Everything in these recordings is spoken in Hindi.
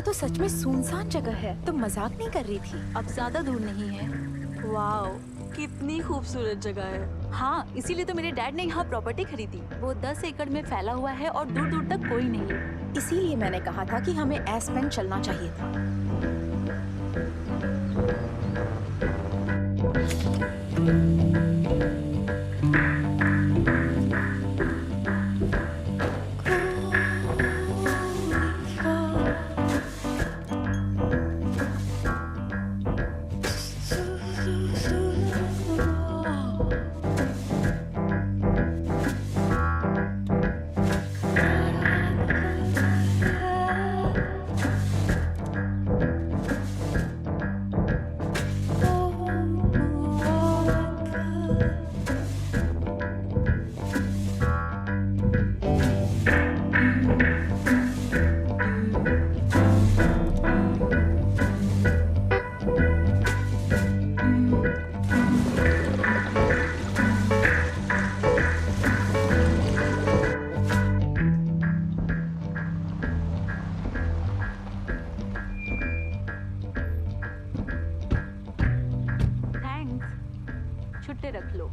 ये तो सच में सुनसान जगह है। तुम मजाक नहीं कर रही थी? अब ज्यादा दूर नहीं है। वाओ, कितनी खूबसूरत जगह है। हाँ, इसीलिए तो मेरे डैड ने यहाँ प्रॉपर्टी खरीदी। वो 10 एकड़ में फैला हुआ है और दूर दूर तक कोई नहीं। इसीलिए मैंने कहा था कि हमें एस्पेन चलना चाहिए था। थैंक्स, छुट्टे रख लो।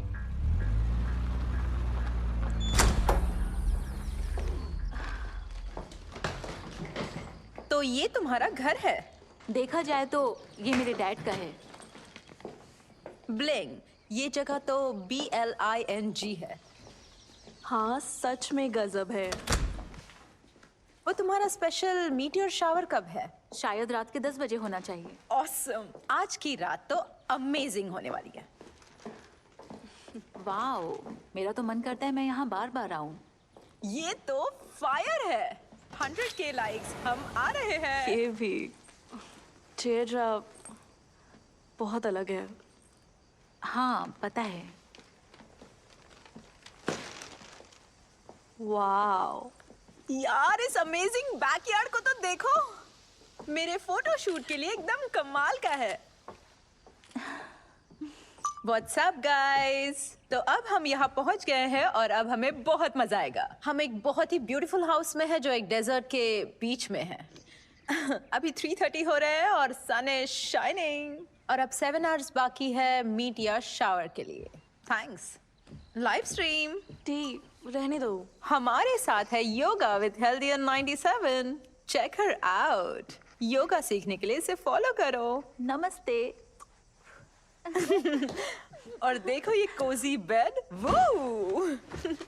तो ये तुम्हारा घर है? देखा जाए तो ये मेरे डैड का है। ब्लिंग, ये जगह तो BLING है। हाँ, सच में गजब है। वो तुम्हारा स्पेशल मीटियोर शावर कब है? शायद रात के 10 बजे होना चाहिए। ऑसम, आज की रात तो अमेजिंग होने वाली है। वाओ, मेरा तो मन करता है मैं यहाँ बार बार आऊँ। ये तो फायर है। 100K लाइक्स, हम आ रहे हैं। ये भी चेहरा बहुत अलग है। हाँ, पता है। वाओ, यार, इस अमेजिंग बैकयार्ड को तो देखो। मेरे फोटो शूट के लिए एकदम कमाल का है। What's up guys? तो अब हम यहाँ पहुँच गए हैं और अब हमें बहुत मजा आएगा। हम एक बहुत ही ब्यूटीफुल हाउस में है जो एक डेजर्ट के बीच में है। अभी 3:30 हो रहे हैं और सन इज शाइनिंग। और अब 7 आवर्स बाकी है मीट या शावर के लिए। थैंक्स। लाइव स्ट्रीम टी रहने दो। हमारे साथ है yoga with healthier 97। Check her out. Yoga सीखने के लिए इसे फॉलो करो। नमस्ते। और देखो ये कोजी बेड। वो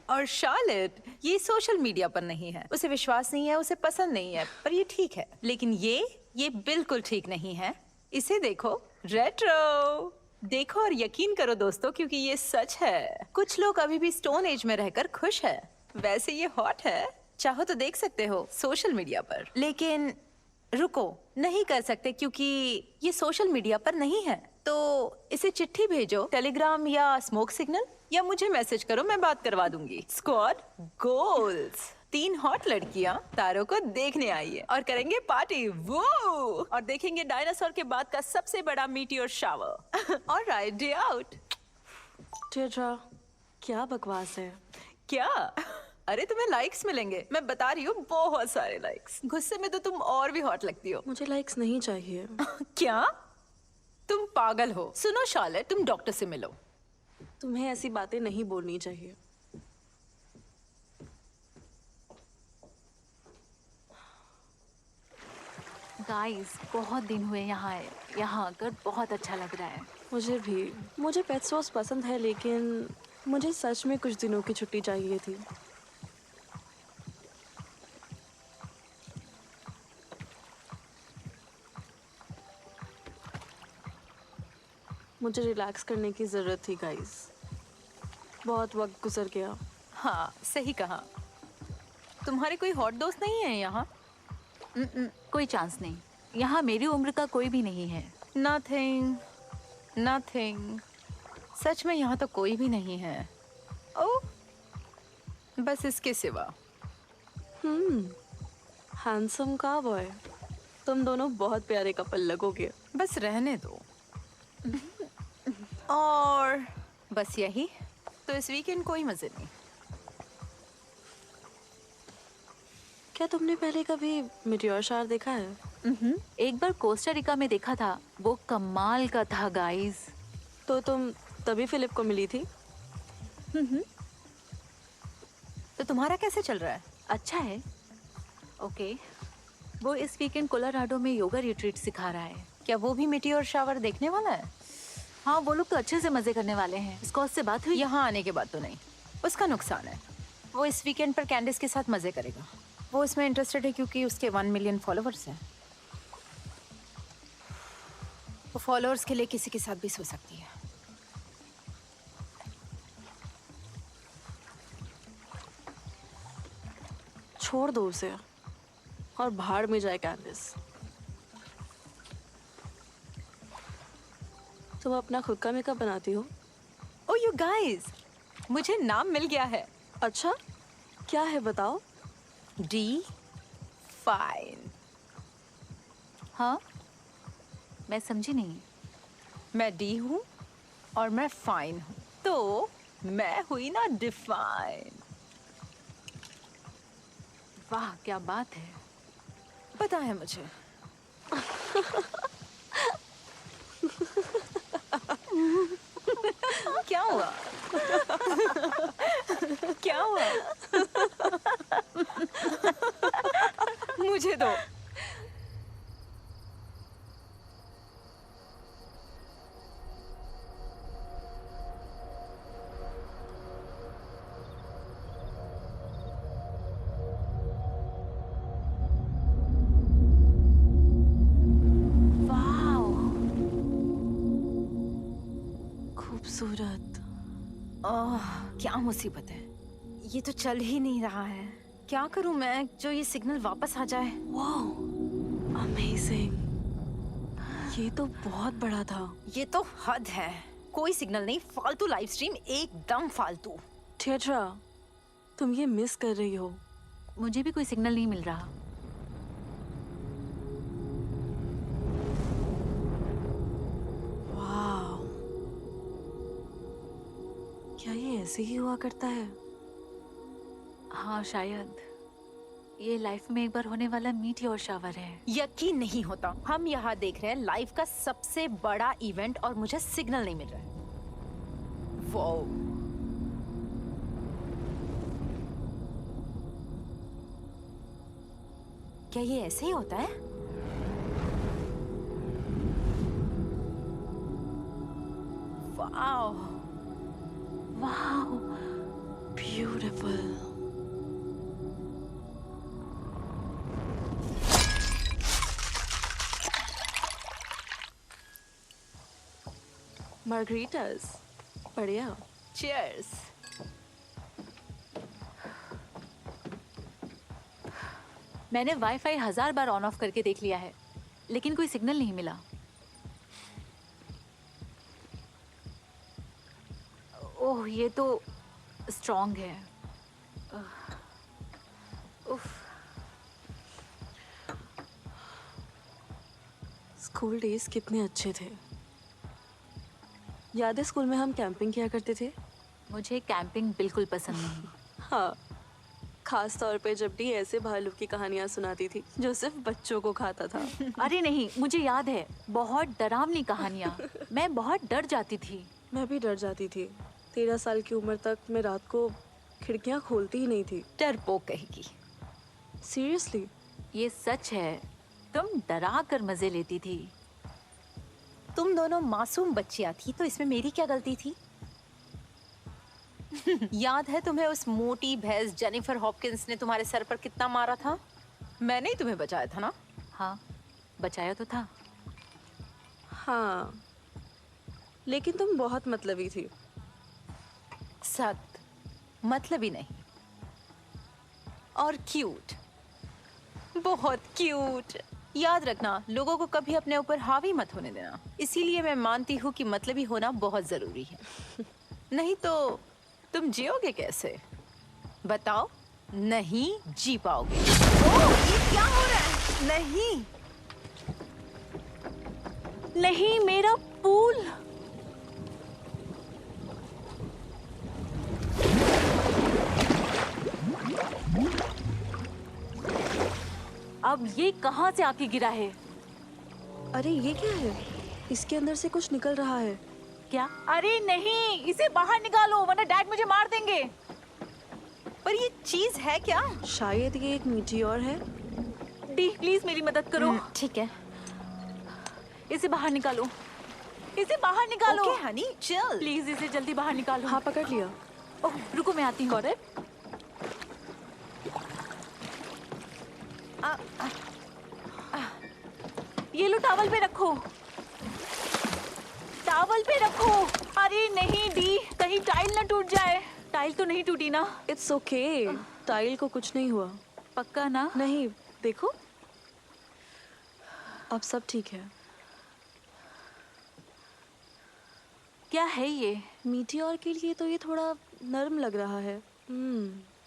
और शार्लेट, ये सोशल मीडिया पर नहीं है। उसे विश्वास नहीं है, उसे पसंद नहीं है, पर ये ठीक है। लेकिन ये बिल्कुल ठीक नहीं है। इसे देखो, रेट्रो। देखो और यकीन करो दोस्तों, क्योंकि ये सच है। कुछ लोग अभी भी स्टोन एज में रहकर खुश है। वैसे ये हॉट है, चाहो तो देख सकते हो सोशल मीडिया पर। लेकिन रुको, नहीं कर सकते क्योंकि ये सोशल मीडिया पर नहीं है। तो इसे चिट्ठी भेजो, टेलीग्राम या स्मोक सिग्नल, या मुझे मैसेज करो, मैं बात करवा दूंगी। Squad goals. 3 हॉट लड़कियां तारों को देखने आई है और करेंगे पार्टी। वो और देखेंगे डायनासोर के बाद का सबसे बड़ा meteor shower. Alright, day out. चेहरा क्या बकवास है। क्या? अरे तुम्हें लाइक्स मिलेंगे, मैं बता रही हूँ, बहुत सारे लाइक्स। गुस्से में तो तुम और भी हॉट लगती हो। मुझे लाइक्स नहीं चाहिए। क्या? तुम पागल हो। सुनो शार्लेट, तुम डॉक्टर से मिलो। तुम्हें ऐसी बातें नहीं बोलनी चाहिए। गाइस, बहुत दिन हुए यहाँ आकर बहुत अच्छा लग रहा है। मुझे भी। मुझे पेट सॉस पसंद है, लेकिन मुझे सच में कुछ दिनों की छुट्टी चाहिए थी। मुझे रिलैक्स करने की ज़रूरत थी गाइस। बहुत वक्त गुजर गया। हाँ, सही कहा। तुम्हारे कोई हॉट दोस्त नहीं है यहाँ? कोई चांस नहीं। यहाँ मेरी उम्र का कोई भी नहीं है। Nothing, nothing. सच में यहाँ तो कोई भी नहीं है। ओह, बस इसके सिवा। हैंडसम का बॉय। तुम दोनों बहुत प्यारे कपल लगोगे। बस रहने दो। और बस यही तो। इस वीकेंड कोई मजे नहीं। क्या तुमने पहले कभी मीटियोर शावर देखा है? एक बार कोस्टा रिका में देखा था, वो कमाल का था गाइस। तो तुम तभी फिलिप को मिली थी? तो तुम्हारा कैसे चल रहा है? अच्छा है। ओके, वो इस वीकेंड कोलोराडो में योगा रिट्रीट सिखा रहा है। क्या वो भी मीटियोर शावर देखने वाला है? हाँ, वो लोग तो अच्छे से मजे करने वाले हैं। स्कॉट से बात हुई? यहाँ आने के बाद तो नहीं। उसका नुकसान है, वो इस वीकेंड पर कैंडिस के साथ मजे करेगा। वो इसमें इंटरेस्टेड है क्योंकि उसके 1 मिलियन फॉलोअर्स हैं। वो फॉलोअर्स के लिए किसी के साथ भी सो सकती है। छोड़ दो उसे और भाड़ में जाए कैंडिस। तुम अपना खुद का मेकअप बनाती हो? ओ यू गाइस, मुझे नाम मिल गया है। अच्छा, क्या है बताओ? D fine. हाँ, मैं समझी नहीं। मैं डी हूँ और मैं फाइन हूँ, तो मैं हुई ना डिफाइन। वाह, क्या बात है। पता है मुझे। क्या हुआ? क्या हुआ? मुझे दो। वाह, खूबसूरत। ओह, क्या मुसीबत है। ये तो चल ही नहीं रहा है। क्या करूं मैं जो ये सिग्नल वापस आ जाए? Wow, amazing. ये तो बहुत बड़ा था। ये तो हद है। कोई सिग्नल नहीं, फालतू लाइव स्ट्रीम, एकदम फालतू। थिएट्रा, तुम ये मिस कर रही हो। मुझे भी कोई सिग्नल नहीं मिल रहा। वाह, क्या ये ऐसे ही हुआ करता है? हाँ, शायद ये लाइफ में एक बार होने वाला मीटियोर शावर है। यकीन नहीं होता, हम यहाँ देख रहे हैं लाइफ का सबसे बड़ा इवेंट और मुझे सिग्नल नहीं मिल रहा है। वाओ, क्या ये ऐसे ही होता है? वाओ, वाह, ब्यूटीफुल। मार्गरीटास, बढ़िया। चीयर्स। मैंने वाईफाई 1000 बार ऑन ऑफ करके देख लिया है, लेकिन कोई सिग्नल नहीं मिला। ओह, ये तो स्ट्रॉन्ग है। उफ, स्कूल डेज कितने अच्छे थे। याद है स्कूल में हम कैंपिंग किया करते थे? मुझे कैंपिंग बिल्कुल पसंद नहीं। हाँ, खास तौर पे जब डी ऐसे भालू की कहानियां सुनाती थी जो सिर्फ बच्चों को खाता था। अरे नहीं, मुझे याद है, बहुत डरावनी कहानियाँ। मैं बहुत डर जाती थी। मैं भी डर जाती थी। 13 साल की उम्र तक मैं रात को खिड़कियां खोलती ही नहीं थी। डरपोक कहेगी। सीरियसली। ये सच है, तुम डरा कर मजे लेती थी। तुम दोनों मासूम बच्चियां थी, तो इसमें मेरी क्या गलती थी? याद है तुम्हें उस मोटी भैंस जेनिफर हॉपकिंस ने तुम्हारे सर पर कितना मारा था? मैंने ही तुम्हें बचाया था ना? हाँ, बचाया तो था। हाँ, लेकिन तुम बहुत मतलबी थी। सख्त, मतलब ही नहीं। और क्यूट, बहुत क्यूट। याद रखना, लोगों को कभी अपने ऊपर हावी मत होने देना। इसीलिए मैं मानती हूँ कि मतलबी होना बहुत जरूरी है। नहीं तो तुम जियोगे कैसे? बताओ, नहीं जी पाओगे। ओह, ये क्या हो रहा है? नहीं, नहीं, मेरा पूल। अब ये कहाँ से आके गिरा है? अरे ये क्या है? इसके अंदर से कुछ निकल रहा है। क्या? अरे नहीं, इसे बाहर निकालो वरना डैड मुझे मार देंगे। पर ये चीज है क्या? शायद ये एक मीटियोर है। डी प्लीज मेरी मदद करो। ठीक है। इसे बाहर निकालो, इसे बाहर निकालो। ओके हनी, चल। प्लीज इसे जल्दी बाहर निकालो। हाँ पकड़ लिया। ओह रुको, मैं आती हूँ। ये लो, टॉवल पे रखो, टॉवल पे रखो। अरे नहीं डी, कहीं टाइल ना टूट जाए। टाइल तो नहीं टूटी ना? इट्स ओके, टाइल को कुछ नहीं हुआ। पक्का ना? नहीं, देखो अब सब ठीक है। क्या है ये? मीटियोर के लिए तो ये थोड़ा नरम लग रहा है।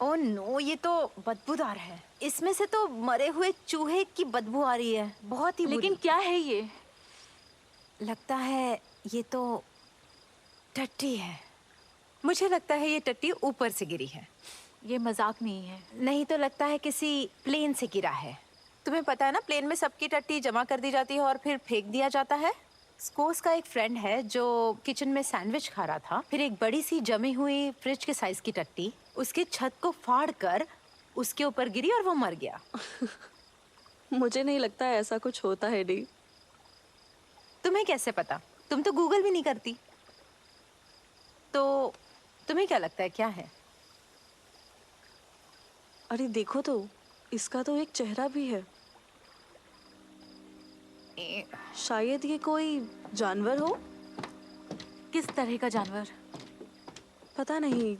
ओह नो, ये तो बदबूदार है। इसमें से तो मरे हुए चूहे की बदबू आ रही है, बहुत ही लेकिन क्या है ये? लगता है ये तो टट्टी है। मुझे लगता है ये टट्टी ऊपर से गिरी है। ये मजाक नहीं है। नहीं तो लगता है किसी प्लेन से गिरा है। तुम्हें पता है ना, प्लेन में सबकी टट्टी जमा कर दी जाती है और फिर फेंक दिया जाता है। स्कोस का एक फ्रेंड है जो किचन में सैंडविच खा रहा था, फिर एक बड़ी सी जमी हुई फ्रिज के साइज की टट्टी उसकी छत को फाड़ कर उसके ऊपर गिरी और वो मर गया। मुझे नहीं लगता है ऐसा कुछ होता है डी। तुम्हें कैसे पता? तुम तो गूगल भी नहीं करती। तो तुम्हें क्या लगता है क्या है? अरे देखो तो, इसका तो एक चेहरा भी है। शायद ये कोई जानवर हो। किस तरह का जानवर? पता नहीं,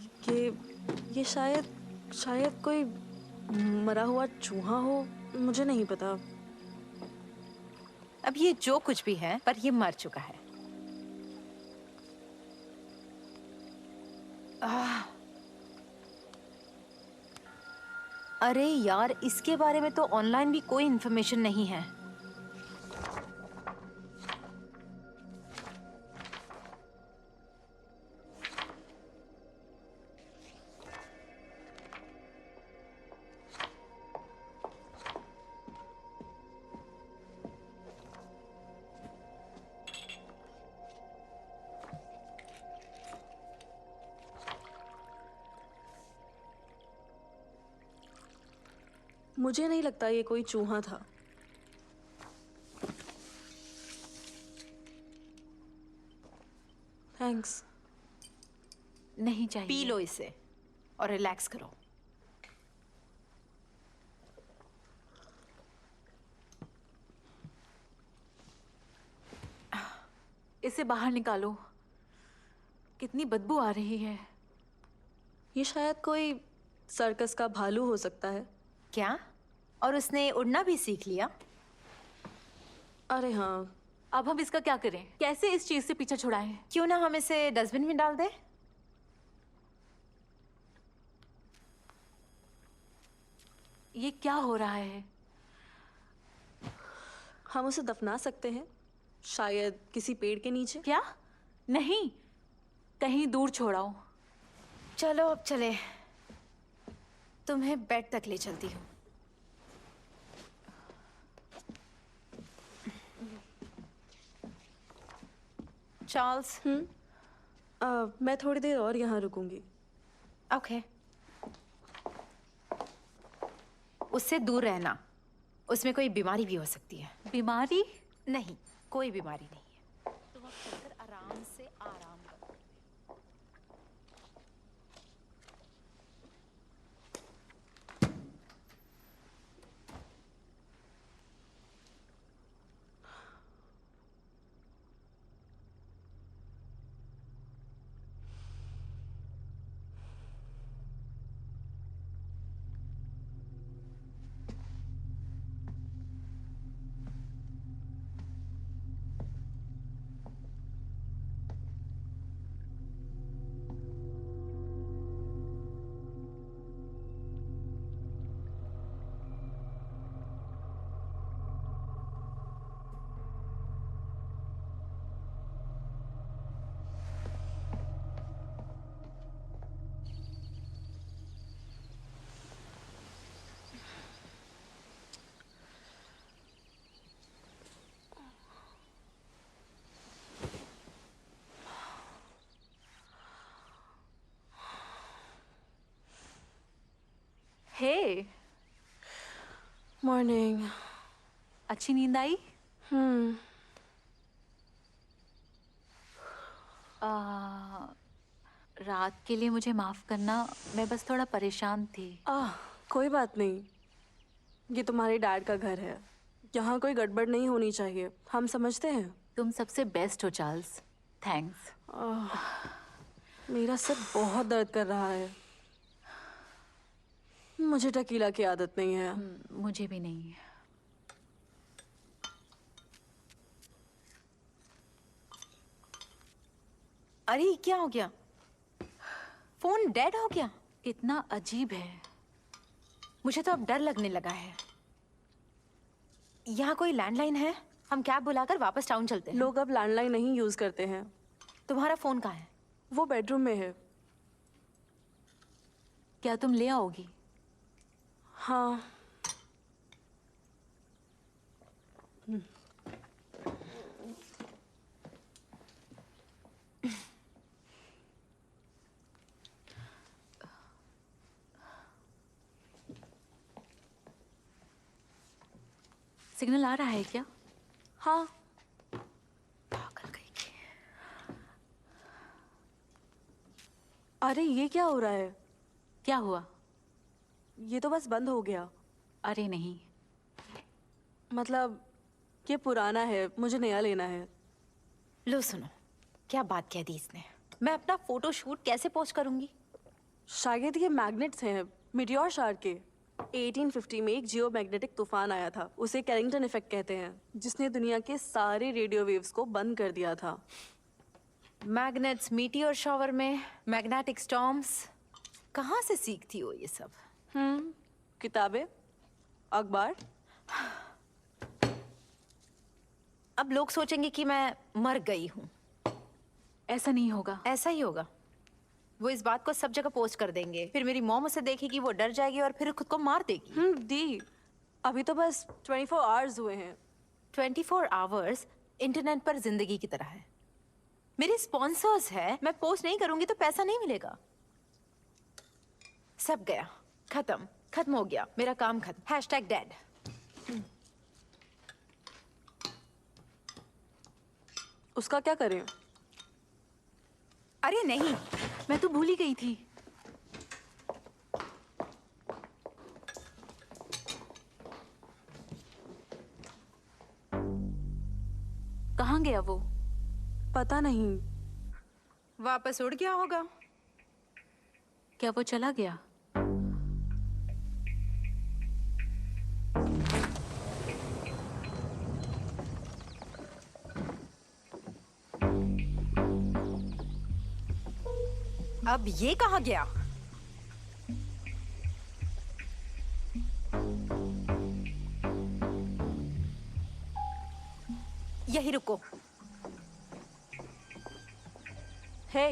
ये शायद कोई मरा हुआ चूहा हो। मुझे नहीं पता। अब ये जो कुछ भी है, पर ये मर चुका है। अरे यार, इसके बारे में तो ऑनलाइन भी कोई इन्फॉर्मेशन नहीं है। मुझे नहीं लगता ये कोई चूहा था। थैंक्स। नहीं चाहिए। पी लो इसे और रिलैक्स करो। इसे बाहर निकालो, कितनी बदबू आ रही है। ये शायद कोई सर्कस का भालू हो सकता है। क्या? और उसने उड़ना भी सीख लिया? अरे हाँ। अब हम इसका क्या करें? कैसे इस चीज से पीछा छुड़ाएं? क्यों ना हम इसे डस्टबिन में डाल दें? ये क्या हो रहा है? हम उसे दफना सकते हैं, शायद किसी पेड़ के नीचे। क्या? नहीं, कहीं दूर छोड़ाओ। चलो अब चले, तुम्हें बेड तक ले चलती हूँ। चार्ल्स। मैं थोड़ी देर और यहाँ रुकूंगी। ओके। उससे दूर रहना, उसमें कोई बीमारी भी हो सकती है। बीमारी? नहीं, कोई बीमारी नहीं है। तुम अब चलकर आराम से आराम करो। मॉर्निंग। अच्छी नींद आई? रात के लिए मुझे माफ करना, मैं बस थोड़ा परेशान थी। कोई बात नहीं, ये तुम्हारे डैड का घर है, यहाँ कोई गड़बड़ नहीं होनी चाहिए, हम समझते हैं। तुम सबसे बेस्ट हो चार्ल्स, थैंक्स। मेरा सर बहुत दर्द कर रहा है। मुझे टकीला की आदत नहीं है। मुझे भी नहीं। अरे क्या हो गया? फोन डेड हो गया? कितना अजीब है। मुझे तो अब डर लगने लगा है। यहाँ कोई लैंडलाइन है? हम कैब बुलाकर वापस टाउन चलते हैं। लोग अब लैंडलाइन नहीं यूज करते हैं। तुम्हारा फोन कहाँ है? वो बेडरूम में है। क्या तुम ले आओगी? हाँ। सिग्नल आ रहा है क्या? हाँ। पागल कहीं की। अरे ये क्या हो रहा है? क्या हुआ? ये तो बस बंद हो गया। अरे नहीं। मतलब ये पुराना है, मुझे नया लेना है। लो सुनो, क्या बात कह दी इसने। मैं अपना फोटो शूट कैसे पोस्ट करूंगी? शायद ये मैग्नेट्स हैं, मीटियोर शार के। 1850 में एक जियो मैग्नेटिक तूफान आया था, उसे कैरिंगटन इफेक्ट कहते हैं, जिसने दुनिया के सारे रेडियो वेव्स को बंद कर दिया था। मैग्नेट्स, मीटियोर शॉवर में मैग्नेटिक स्टॉर्म्स। कहाँ से सीखती हो ये सब? किताबें, अखबार। अब लोग सोचेंगे कि मैं मर गई हूँ। ऐसा नहीं होगा। ऐसा ही होगा। वो इस बात को सब जगह पोस्ट कर देंगे, फिर मेरी मॉम उसे देखेगी, वो डर जाएगी और फिर खुद को मार देगी। दी, अभी तो बस 24 आवर्स हुए हैं। 24 आवर्स इंटरनेट पर जिंदगी की तरह है। मेरे स्पॉन्सर्स है, मैं पोस्ट नहीं करूंगी तो पैसा नहीं मिलेगा। सब गया, खत्म हो गया, मेरा काम खत्म। #डेड। उसका क्या करें? अरे नहीं, मैं तो भूल ही गई थी। कहाँ गया वो? पता नहीं। वापस उड़ गया होगा। क्या वो चला गया? अब ये कहाँ गया? यही रुको। हे,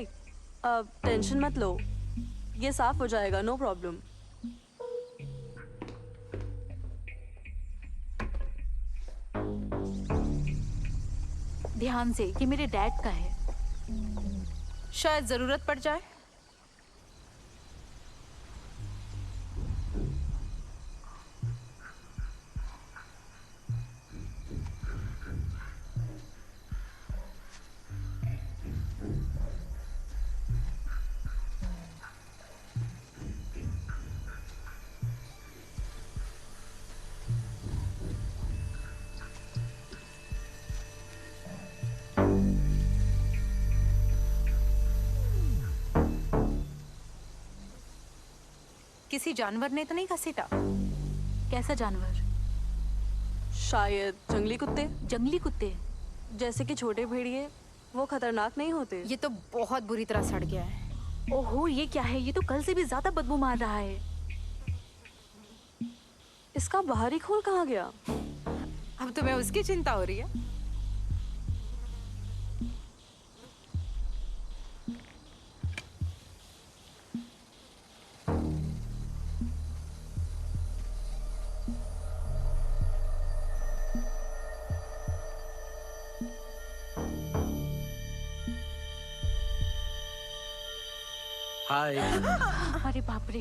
टेंशन मत लो, ये साफ हो जाएगा, नो प्रॉब्लम। ध्यान से, ये मेरे डैड का है। शायद जरूरत पड़ जाए। किसी जानवर ने तो नहीं घसीटा? कैसा जानवर? शायद जंगली कुत्ते। जंगली कुत्ते? जैसे कि छोटे भेड़िए, वो खतरनाक नहीं होते। ये तो बहुत बुरी तरह सड़ गया है। ओहो, ये क्या है? ये तो कल से भी ज्यादा बदबू मार रहा है। इसका बाहरी खोल कहाँ गया? अब तुम्हें उसकी चिंता हो रही है? हाय, अरे बाप रे।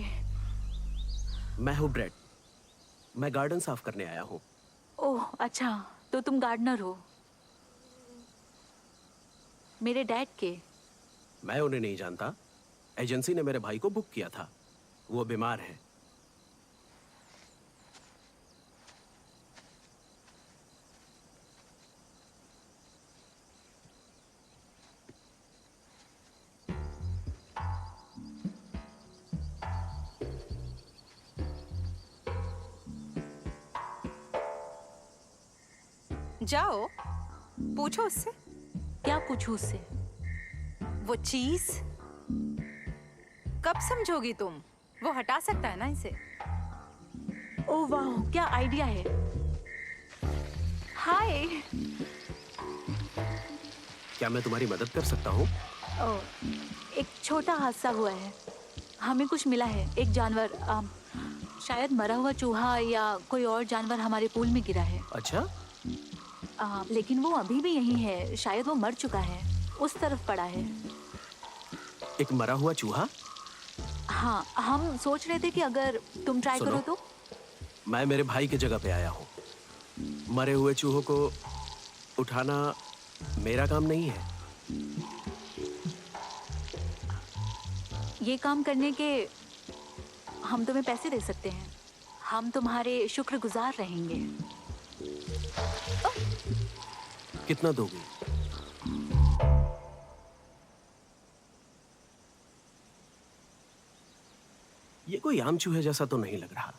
मैं हूँ ब्रेड। मैं गार्डन साफ करने आया हूँ। ओह अच्छा, तो तुम गार्डनर हो। मेरे डैड के। मैं उन्हें नहीं जानता। एजेंसी ने मेरे भाई को बुक किया था। वो बीमार है। जाओ, पूछो उससे। क्या पूछूं उससे? वो चीज कब समझोगी तुम? वो हटा सकता है ना इसे। ओह वाह, क्या आइडिया है। हाय। क्या मैं तुम्हारी मदद कर सकता हूँ? ओह, एक छोटा हादसा हुआ है। हमें कुछ मिला है, एक जानवर, शायद मरा हुआ चूहा या कोई और जानवर हमारे पूल में गिरा है। अच्छा, लेकिन वो अभी भी यहीं है। शायद वो मर चुका है, उस तरफ पड़ा है। एक मरा हुआ चूहा? हाँ, हम सोच रहे थे कि अगर तुम ट्राई सुनो। करो तो। मैं मेरे भाई की जगह पे आया हूँ। मरे हुए चूहों को उठाना मेरा काम नहीं है। ये काम करने के हम तुम्हें पैसे दे सकते हैं। हम तुम्हारे शुक्रगुजार रहेंगे। कितना दोगी? ये कोई आम चूहे जैसा तो नहीं लग रहा।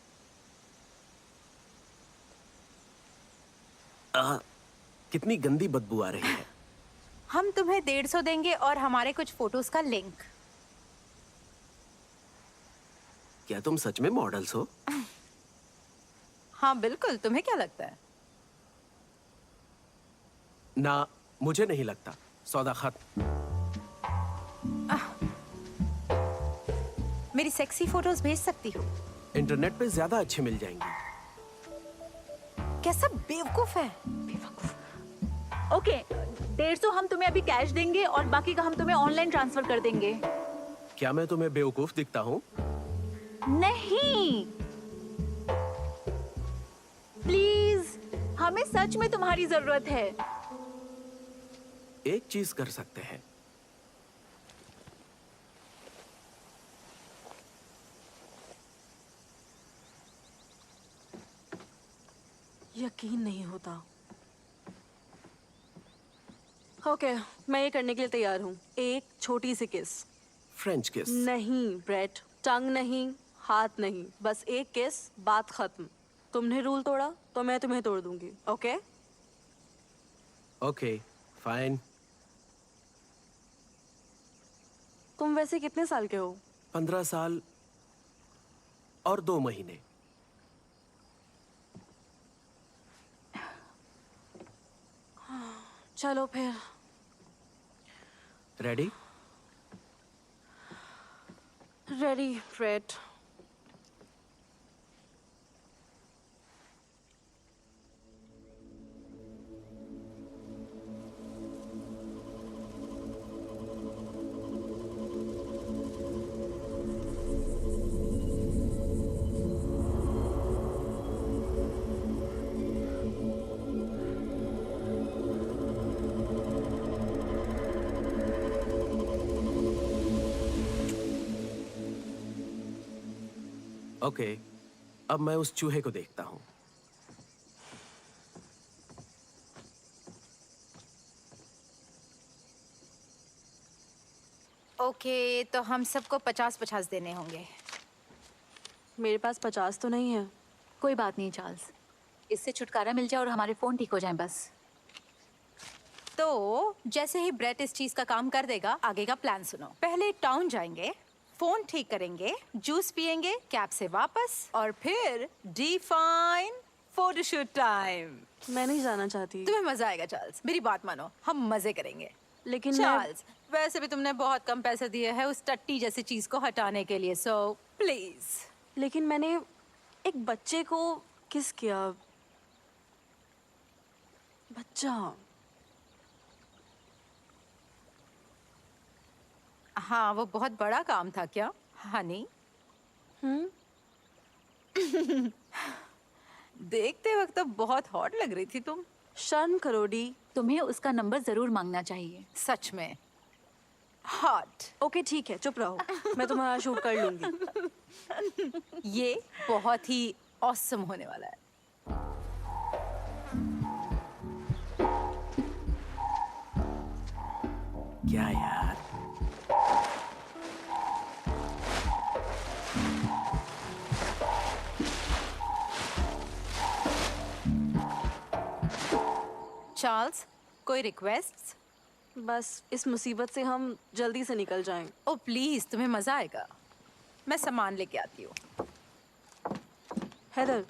कितनी गंदी बदबू आ रही है। हम तुम्हें 150 देंगे और हमारे कुछ फोटोज का लिंक। क्या तुम सच में मॉडल्स हो? हाँ बिल्कुल, तुम्हें क्या लगता है? ना, मुझे नहीं लगता। सौदा खत्म। मेरी सेक्सी फोटोज भेज सकती हो? इंटरनेट पे ज्यादा अच्छे मिल जाएंगे। कैसा बेवकूफ है। ओके, 150 हम तुम्हें अभी कैश देंगे और बाकी का हम तुम्हें ऑनलाइन ट्रांसफर कर देंगे। क्या मैं तुम्हें बेवकूफ दिखता हूँ? नहीं, प्लीज, हमें सच में तुम्हारी जरूरत है। एक चीज कर सकते हैं। यकीन नहीं होता। ओके, मैं ये करने के लिए तैयार हूँ। एक छोटी सी किस। फ्रेंच किस? नहीं ब्रेट, टंग नहीं, हाथ नहीं, बस एक किस, बात खत्म। तुमने रूल तोड़ा तो मैं तुम्हें तोड़ दूंगी। ओके? Okay, fine. तुम वैसे कितने साल के हो? 15 साल और 2 महीने। चलो फिर। रेडी? Ready bread. ओके, अब मैं उस चूहे को देखता हूँ। ओके, तो हम सबको 50-50 देने होंगे। मेरे पास 50 तो नहीं है। कोई बात नहीं चार्ल्स, इससे छुटकारा मिल जाए और हमारे फोन ठीक हो जाएं बस। तो जैसे ही ब्रेट इस चीज का काम कर देगा, आगे का प्लान सुनो। पहले टाउन जाएंगे, फोन ठीक करेंगे, जूस पियेंगे कैब से वापस, और फिर डिफाइन फोटोशूट टाइम। मैं नहीं जाना चाहती। तुम्हें मजा आएगा चार्ल्स, मेरी बात मानो, हम मजे करेंगे। लेकिन चार्ल्स, वैसे भी तुमने बहुत कम पैसे दिए हैं उस टट्टी जैसी चीज को हटाने के लिए, सो प्लीज। लेकिन मैंने एक बच्चे को किस किया। बच्चा। हाँ, वो बहुत बड़ा काम था क्या, हनी? देखते वक्त तो बहुत हॉट लग रही थी तुम। शर्म करो डी। तुम्हें उसका नंबर जरूर मांगना चाहिए। सच में हॉट। ओके ठीक है, चुप रहो। मैं तुम्हारा शूट कर लूंगी। ये बहुत ही ऑसम होने वाला है। क्या यार, चार्ल्स, कोई रिक्वेस्ट? बस इस मुसीबत से हम जल्दी से निकल जाएं। ओ प्लीज, तुम्हें मजा आएगा। मैं सामान लेके आती हूँ। हैदर,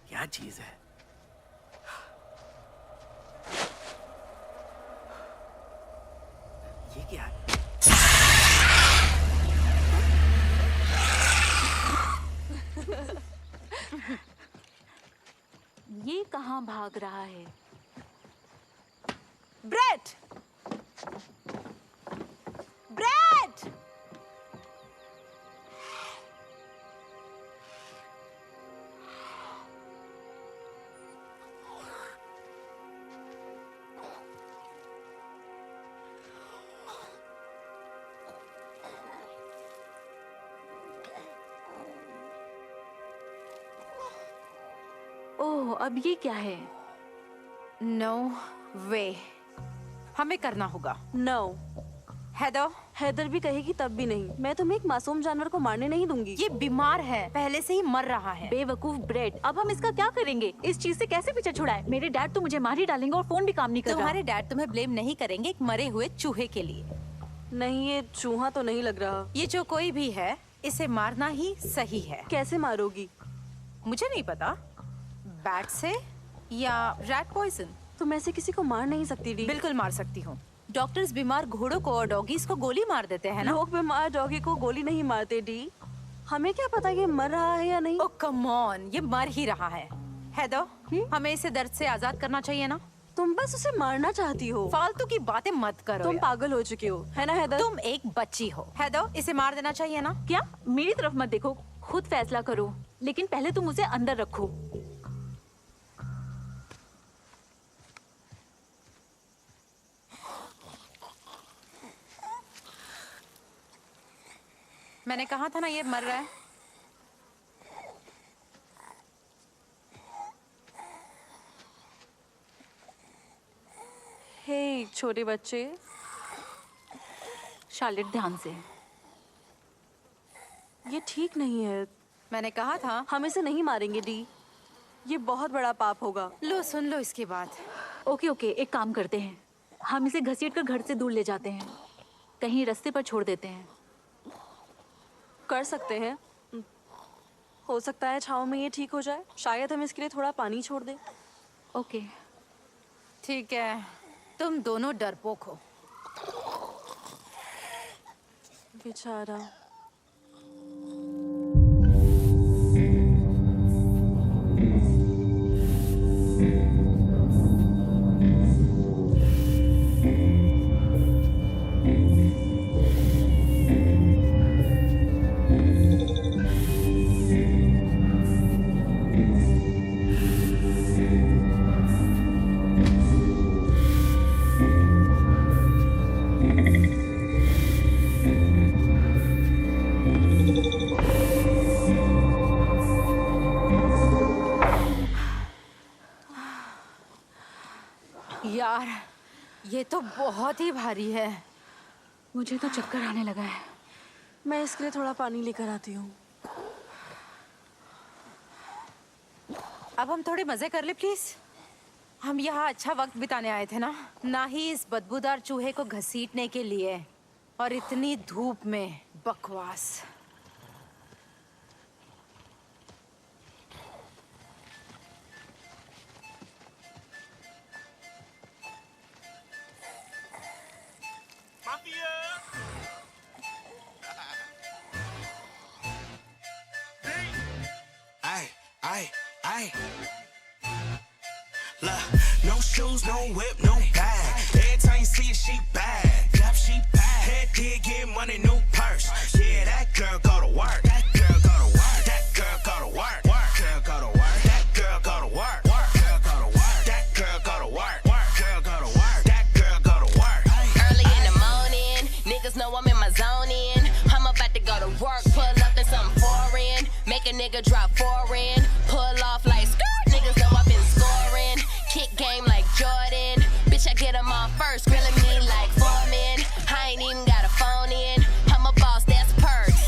क्या चीज है? ये क्या है? ये कहाँ भाग रहा है? ब्रेट! ब्रेट! ओह, अब ये क्या है? नो वे, हमें करना होगा। नो। हैदर, हैदर भी कहेगी तब भी नहीं। मैं तुम्हें एक मासूम जानवर को मारने नहीं दूंगी। ये बीमार है, पहले से ही मर रहा है। बेवकूफ ब्रेड, अब हम इसका क्या करेंगे? इस चीज से कैसे पीछे छुड़ाए? मेरे डैड तो मुझे मार ही डालेंगे और फोन भी काम नहीं कर रहा। तुम्हारे डैड तुम्हें ब्लेम नहीं करेंगे एक मरे हुए चूहे के लिए। नहीं, ये चूहा तो नहीं लग रहा। ये जो कोई भी है, इसे मारना ही सही है। कैसे मारोगी? मुझे नहीं पता, बैट से या रैट पॉइजन। तुम ऐसे किसी को मार नहीं सकती डी। बिल्कुल मार सकती हूँ। डॉक्टर्स बीमार घोड़ों को और डॉगीज को गोली मार देते हैं ना। लोग बीमार डॉगी को गोली नहीं मारते डी। हमें क्या पता ये मर रहा है या नहीं। ओ कम ऑन, ये मर ही रहा है। हैदर, हमें इसे दर्द से आजाद करना चाहिए ना। तुम बस उसे मारना चाहती हो। फालतू की बातें मत करो तुम यार। पागल हो चुके हो, है ना हैदर? तुम एक बच्ची हो। हैदर, इसे मार देना चाहिए ना। क्या? मेरी तरफ मत देखो, खुद फैसला करो। लेकिन पहले तुम उसे अंदर रखो। मैंने कहा था ना ये मर रहा है। हे छोटे बच्चे, शार्लेट, ध्यान से। ये ठीक नहीं है। मैंने कहा था। हम इसे नहीं मारेंगे डी। ये बहुत बड़ा पाप होगा। लो सुन लो इसकी बात। ओके ओके, एक काम करते हैं, हम इसे घसीट कर घर से दूर ले जाते हैं, कहीं रास्ते पर छोड़ देते हैं। कर सकते हैं। हो सकता है छाँव में ये ठीक हो जाए। शायद हम इसके लिए थोड़ा पानी छोड़ दें। ओके। ठीक है, तुम दोनों डरपोक हो। बेचारा। यार, ये तो बहुत ही भारी है। मुझे तो चक्कर आने लगा है। मैं इसके लिए थोड़ा पानी लेकर आती हूँ। अब हम थोड़े मजे कर ले प्लीज। हम यहाँ अच्छा वक्त बिताने आए थे ना, ना ही इस बदबूदार चूहे को घसीटने के लिए, और इतनी धूप में। बकवास। Mafia! Look, no shoes, no whip, no bag. Every time you see it, she bad. Yep, she bad. Head did get money, new purse. Yeah, that girl go to work. That girl go to work. That girl go to work. Girl go to work. That girl go to work. Girl go to work. That girl go to work. Girl go to work. That girl go to work. Early in the morning, niggas know I'm in my zone in. I'm about to go to work, pull up in something foreign. Make a nigga drop foreign. Pull off like skirt, niggas know I've been scoring. Kick game like Jordan. Bitch, I get 'em on first, grilling me like Foreman. I ain't even got a phone in. I'm a boss, that's perks.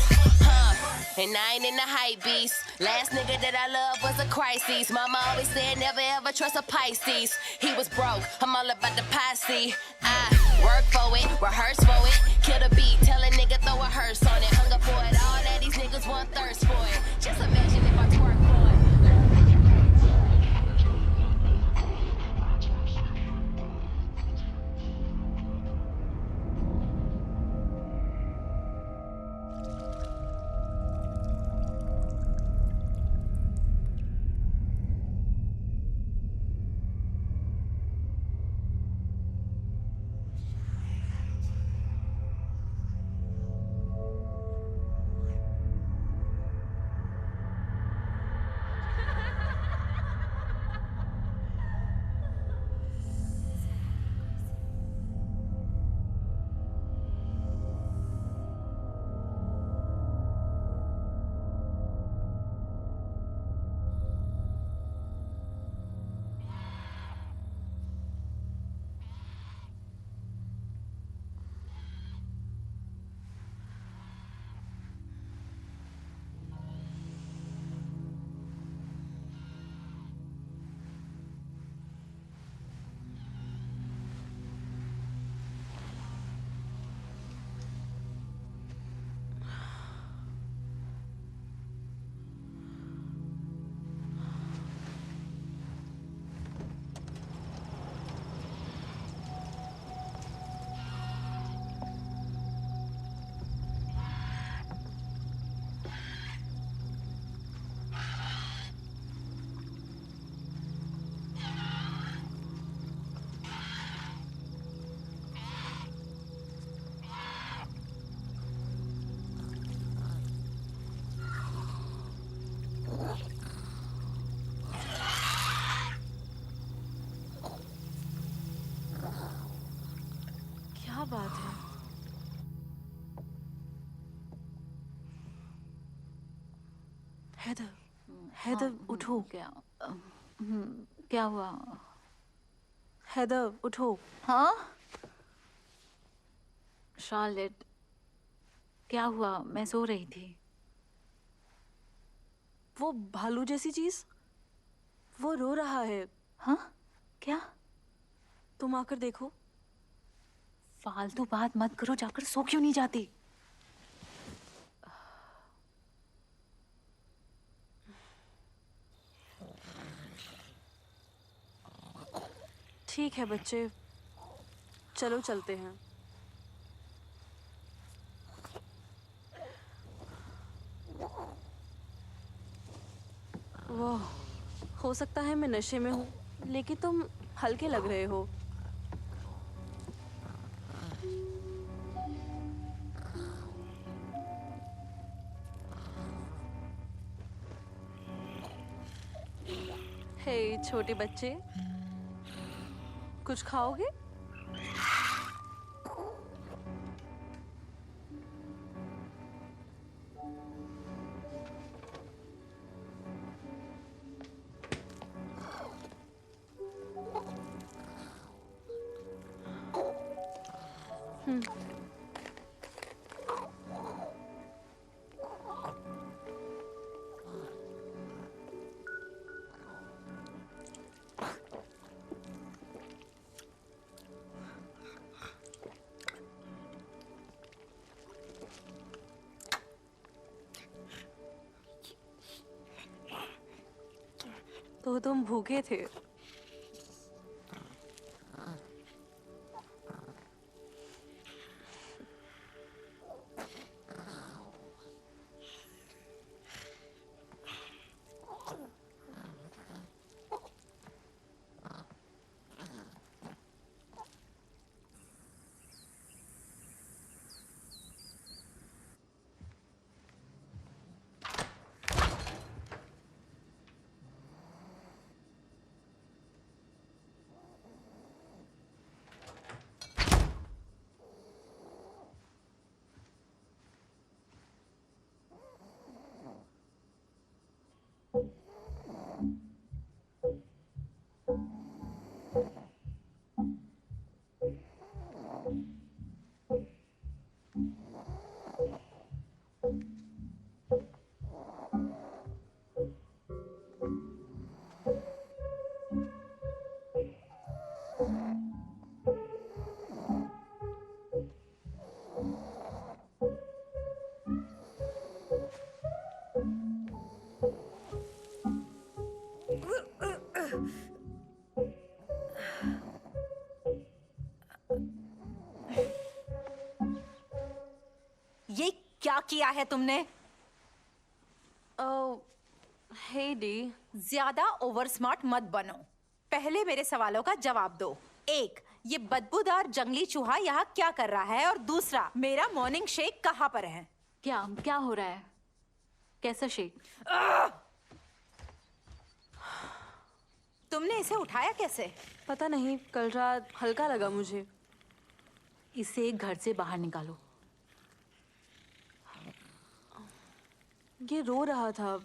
And I ain't in the hype beast. Last nigga that I love was a crisis. Mama always said never ever trust a Pisces. He was broke, I'm all about the posse. I work for it, rehearse for it. Kill the beat, tell a nigga throw a hearse on it. Hunger for it, all that these niggas want thirst for it. Just imagine if I twerk for it. क्या बात है? हैदर, हैदर उठो। क्या हुआ? हैदर उठो। हाँ शार्लेट, क्या हुआ? मैं सो रही थी। वो भालू जैसी चीज, वो रो रहा है। हाँ क्या? तुम आकर देखो। फालतू बात मत करो, जाकर सो क्यों नहीं जाती? ठीक है बच्चे, चलो चलते हैं। वो हो सकता है मैं नशे में हूँ, लेकिन तुम हल्के लग रहे हो। हे छोटे बच्चे, कुछ खाओगे? तो तुम भूखे थे? ये क्या किया है तुमने? ओह, हे डी। ज्यादा ओवर स्मार्ट मत बनो। पहले मेरे सवालों का जवाब दो। एक, ये बदबूदार जंगली चूहा यहाँ क्या कर रहा है? और दूसरा, मेरा मॉर्निंग शेक कहाँ पर है? क्या क्या हो रहा है? कैसा शेक? तुमने इसे उठाया कैसे? पता नहीं, कल रात हल्का लगा मुझे। इसे घर से बाहर निकालो। ये रो रहा था,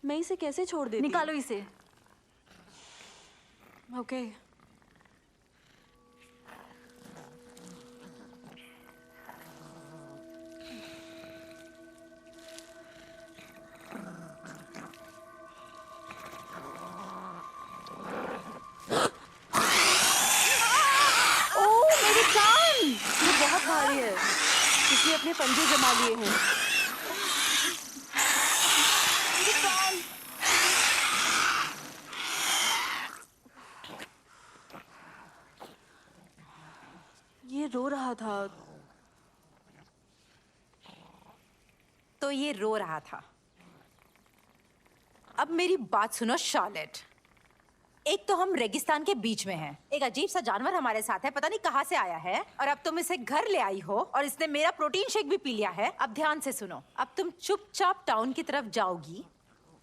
मैं इसे कैसे छोड़ देती? निकालो इसे। ओके। ये बहुत भारी है, इसने अपने पंजे जमा लिए हैं। ये रो रहा था। तो ये रो रहा था। अब मेरी बात सुनो शार्लेट। एक तो हम रेगिस्तान के बीच में हैं। एक अजीब सा जानवर हमारे साथ है, पता नहीं कहाँ से आया है। और अब तुम इसे घर ले आई हो और इसने मेरा प्रोटीन शेक भी पी लिया है। अब ध्यान से सुनो, अब तुम चुपचाप टाउन की तरफ जाओगी,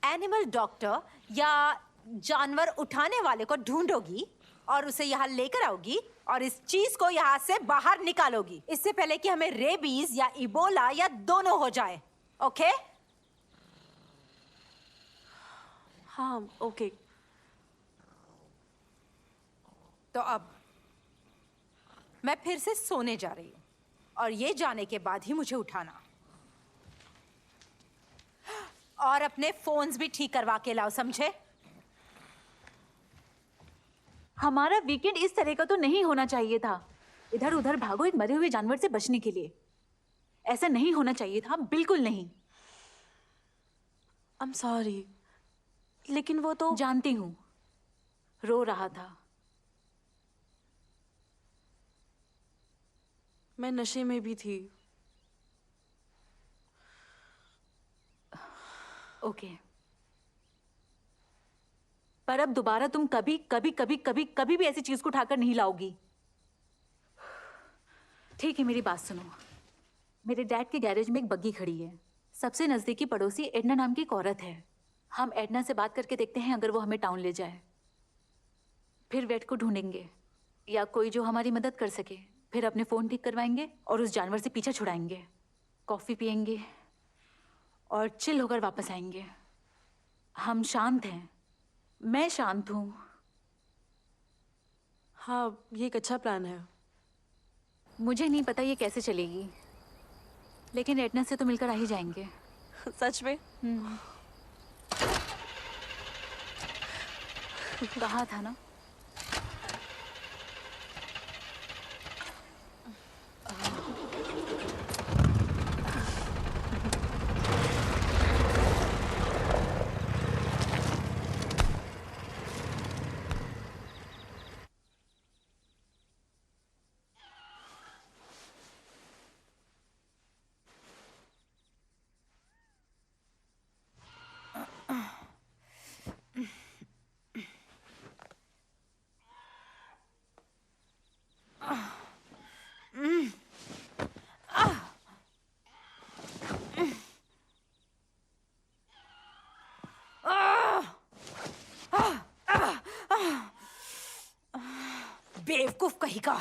एनिमल डॉक्टर या जानवर उठाने वाले को ढूंढोगी और उसे यहाँ लेकर आओगी और इस चीज को यहाँ से बाहर निकालोगी, इससे पहले कि हमें रेबीज या इबोला या दोनों हो जाए। ओके? हाँ, ओके। तो अब मैं फिर से सोने जा रही हूँ और ये जाने के बाद ही मुझे उठाना। और अपने फोन्स भी ठीक करवा के लाओ, समझे? हमारा वीकेंड इस तरह का तो नहीं होना चाहिए था। इधर उधर भागो एक मरे हुए जानवर से बचने के लिए। ऐसा नहीं होना चाहिए था, बिल्कुल नहीं। I'm sorry, लेकिन वो तो जानती हूँ, रो रहा था। मैं नशे में भी थी। ओके, पर अब दोबारा तुम कभी कभी कभी कभी कभी भी ऐसी चीज को उठाकर नहीं लाओगी। ठीक है, मेरी बात सुनो। मेरे डैड के गैरेज में एक बग्गी खड़ी है। सबसे नजदीकी पड़ोसी एडना नाम की एक औरत है। हम एडना से बात करके देखते हैं, अगर वो हमें टाउन ले जाए। फिर वेट को ढूंढेंगे या कोई जो हमारी मदद कर सके। फिर अपने फोन ठीक करवाएंगे और उस जानवर से पीछा छुड़ाएंगे। कॉफी पियेंगे और चिल होकर वापस आएंगे। हम शांत हैं, मैं शांत हूँ। हाँ, ये एक अच्छा प्लान है। मुझे नहीं पता ये कैसे चलेगी, लेकिन एडना से तो मिलकर आ ही जाएंगे। सच में? कहा था ना। बेवकूफ कहीं का।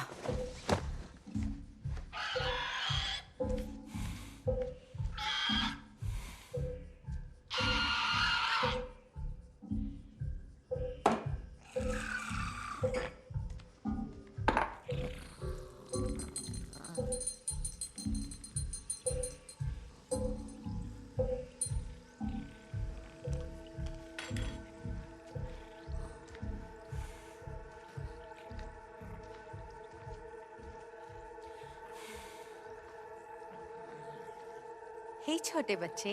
हे छोटे बच्चे,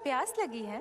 प्यास लगी है?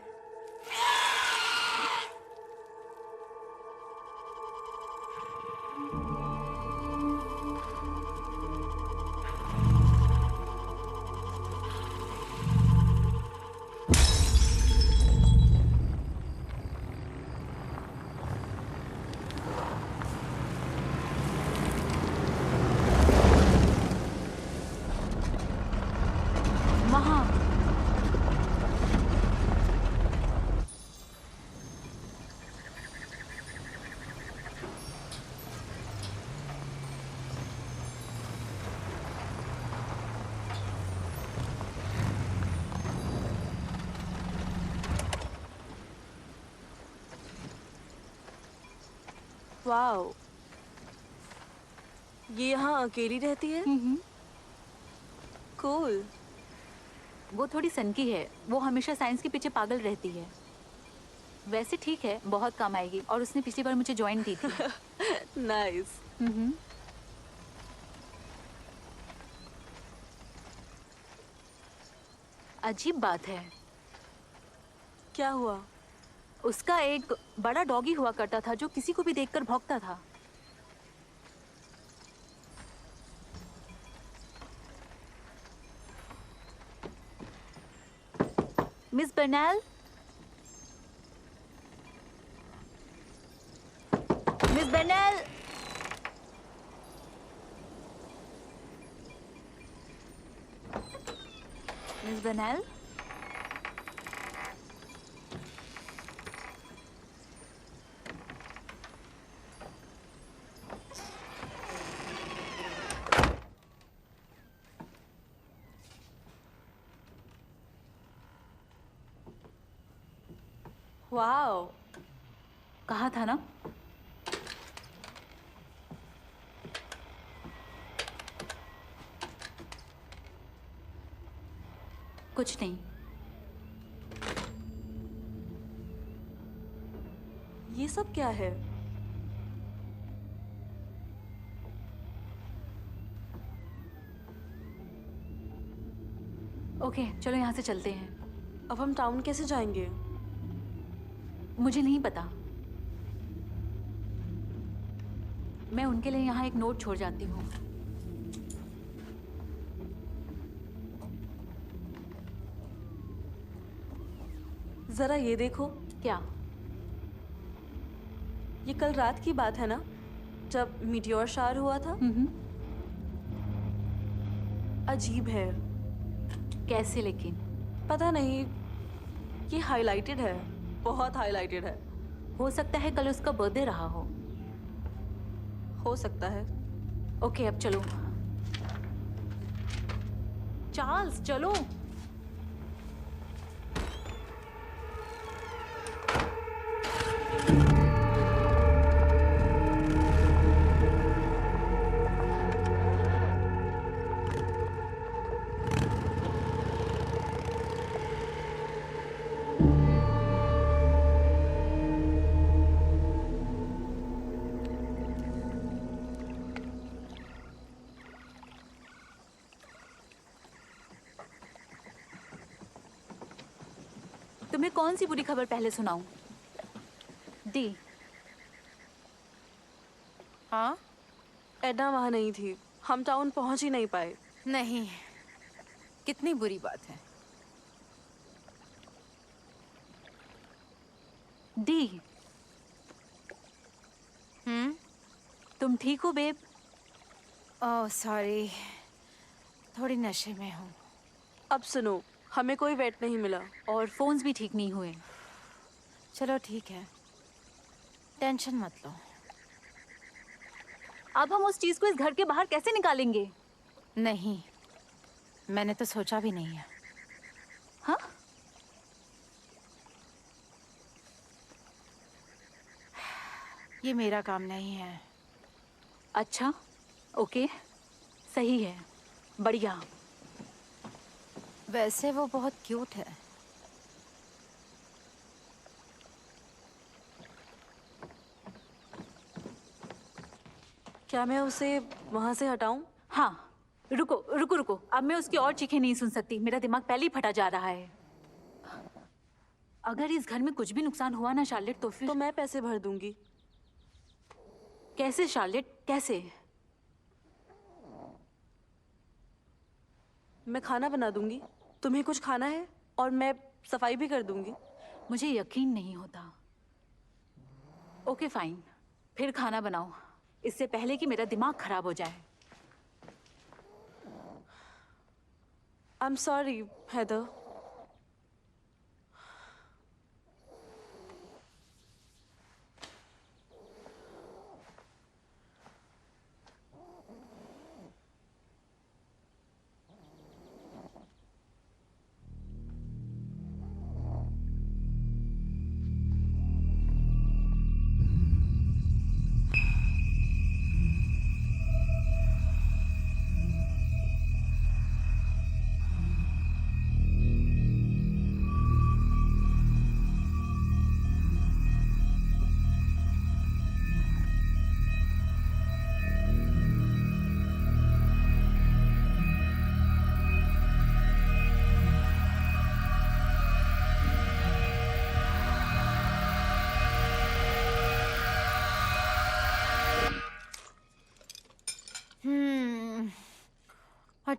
वाओ, ये यहाँ अकेली रहती है? कूल। वो थोड़ी सनकी है, वो हमेशा साइंस के पीछे पागल रहती है। वैसे ठीक है, बहुत काम आएगी, और उसने पिछली बार मुझे ज्वाइन की थी। नाइस। अजीब बात है, क्या हुआ? उसका एक बड़ा डॉगी हुआ करता था जो किसी को भी देखकर भौंकता था। Miss Burnell, miss Burnell, miss Burnell, wow, कहा था ना। कुछ नहीं। ये सब क्या है? ओके, चलो यहाँ से चलते हैं। अब हम टाउन कैसे जाएंगे? मुझे नहीं पता। मैं उनके लिए यहाँ एक नोट छोड़ जाती हूँ। जरा ये देखो। क्या? ये कल रात की बात है ना, जब मीटियोर शार हुआ था? अजीब है। कैसे लेकिन? पता नहीं, ये हाईलाइटेड है, बहुत हाईलाइटेड है। हो सकता है कल उसका बर्थडे रहा हो सकता है। ओके, अब चलो। चार्ल्स, चलो। तुम्हें कौन सी बुरी खबर पहले सुनाऊं? डी। हाँ? एडना वहाँ नहीं थी, हम टाउन पहुँच ही नहीं पाए। नहीं, कितनी बुरी बात है। डी। तुम ठीक हो बेब? ओह सॉरी, थोड़ी नशे में हूँ। अब सुनो, हमें कोई वेट नहीं मिला। और फोन्स भी ठीक नहीं हुए। चलो ठीक है, टेंशन मत लो। अब हम उस चीज को इस घर के बाहर कैसे निकालेंगे? नहीं, मैंने तो सोचा भी नहीं है। हाँ? ये मेरा काम नहीं है। अच्छा, ओके, सही है, बढ़िया। वैसे वो बहुत क्यूट है। क्या मैं उसे वहाँ से हटाऊं? हाँ, रुको रुको रुको, अब मैं उसकी और चीखें नहीं सुन सकती। मेरा दिमाग पहले ही फटा जा रहा है। अगर इस घर में कुछ भी नुकसान हुआ ना शार्लेट, तो फिर तो मैं पैसे भर दूंगी। कैसे शार्लेट, कैसे? मैं खाना बना दूंगी, तुम्हें कुछ खाना है, और मैं सफाई भी कर दूंगी। मुझे यकीन नहीं होता। ओके फाइन, फिर खाना बनाओ, इससे पहले कि मेरा दिमाग खराब हो जाए। I am sorry Heather.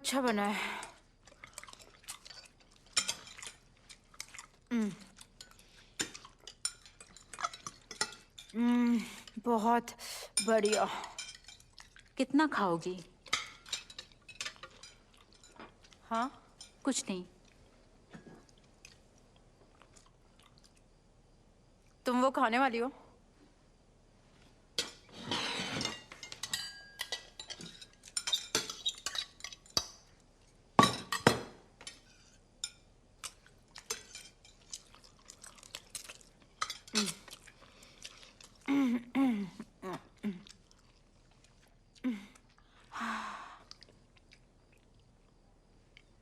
अच्छा बना है। बहुत बढ़िया। कितना खाओगी? हाँ, कुछ नहीं। तुम वो खाने वाली हो?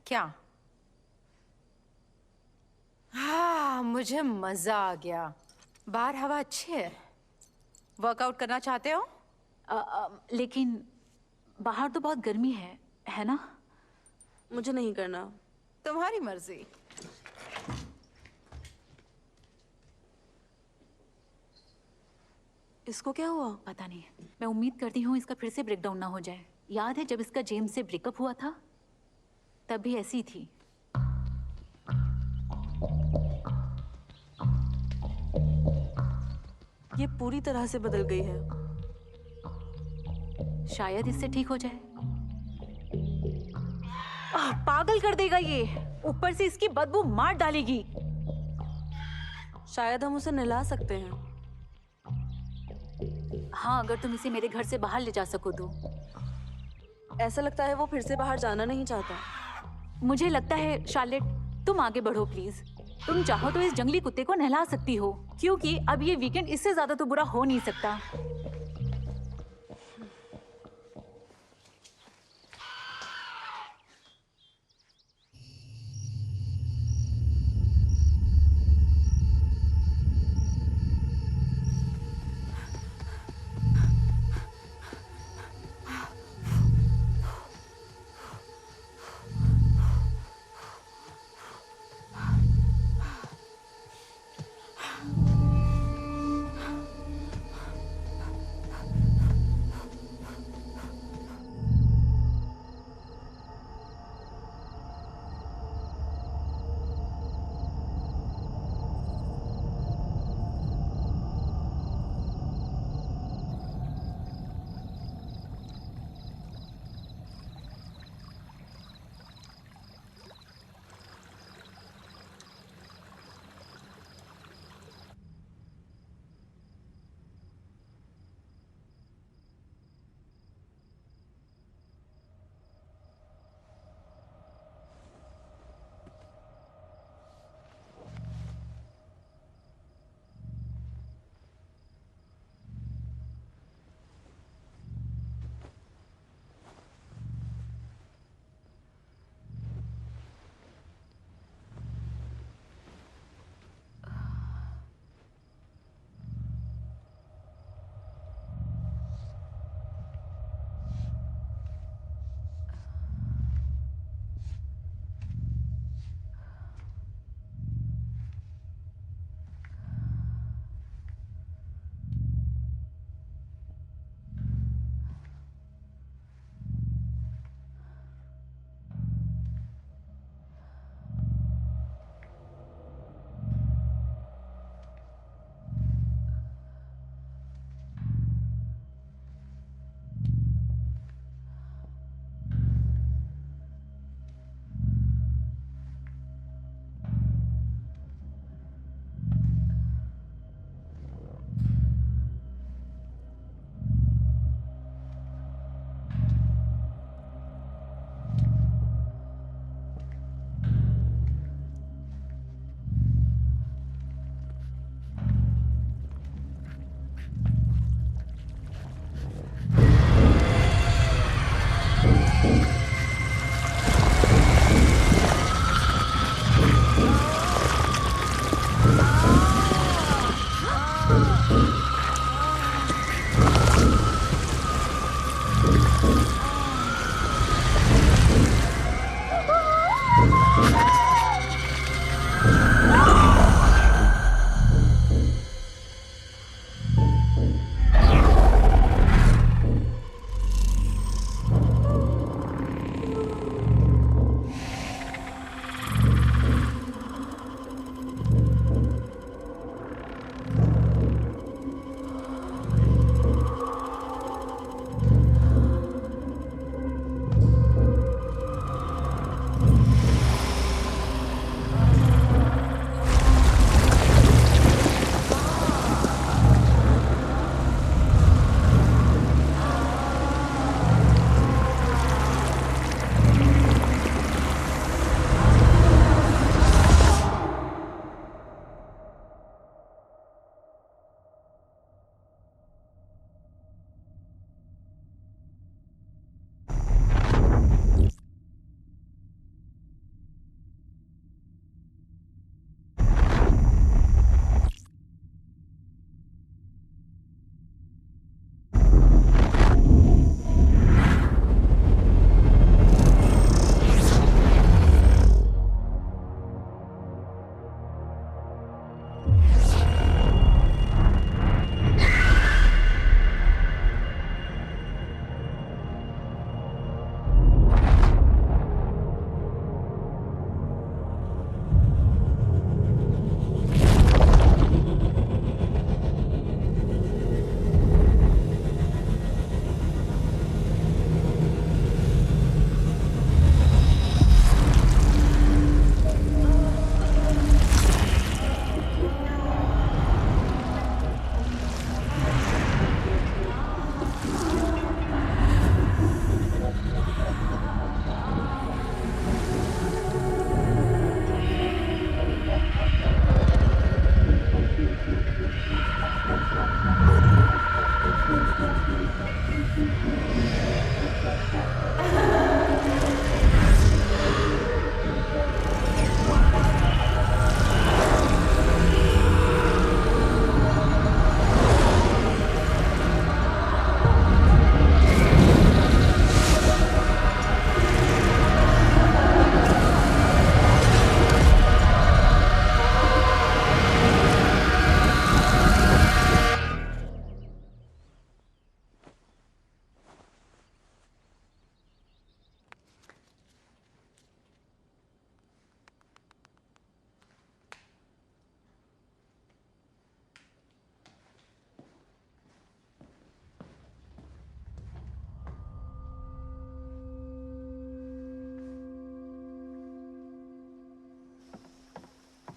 क्या? हाँ, मुझे मजा आ गया। बाहर हवा अच्छी है। वर्कआउट करना चाहते हो? लेकिन बाहर तो बहुत गर्मी है ना? मुझे नहीं करना। तुम्हारी मर्जी। इसको क्या हुआ? पता नहीं। मैं उम्मीद करती हूँ इसका फिर से ब्रेकडाउन ना हो जाए। याद है जब इसका जेम्स से ब्रेकअप हुआ था? तब भी ऐसी ही थी। ये पूरी तरह से बदल गई है। शायद इससे ठीक हो जाए। पागल कर देगा ये। ऊपर से इसकी बदबू मार डालेगी। शायद हम उसे नहला सकते हैं। हाँ, अगर तुम इसे मेरे घर से बाहर ले जा सको तो। ऐसा लगता है वो फिर से बाहर जाना नहीं चाहता। मुझे लगता है शार्लेट, तुम आगे बढ़ो प्लीज। तुम चाहो तो इस जंगली कुत्ते को नहला सकती हो, क्योंकि अब ये वीकेंड इससे ज्यादा तो बुरा हो नहीं सकता।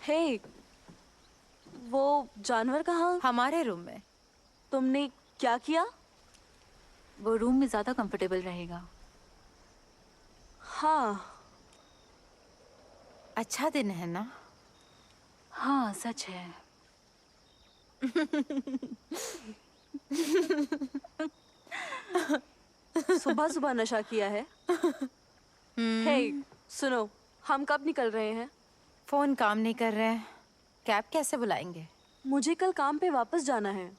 हे, वो जानवर कहाँ? हमारे रूम में। तुमने क्या किया? वो रूम में ज़्यादा कंफर्टेबल रहेगा। हाँ, अच्छा दिन है ना? हाँ सच है। सुबह सुबह नशा किया है? हे, सुनो, हम कब निकल रहे हैं? फोन काम नहीं कर रहे हैं। कैब कैसे बुलाएंगे? मुझे कल काम पे वापस जाना है।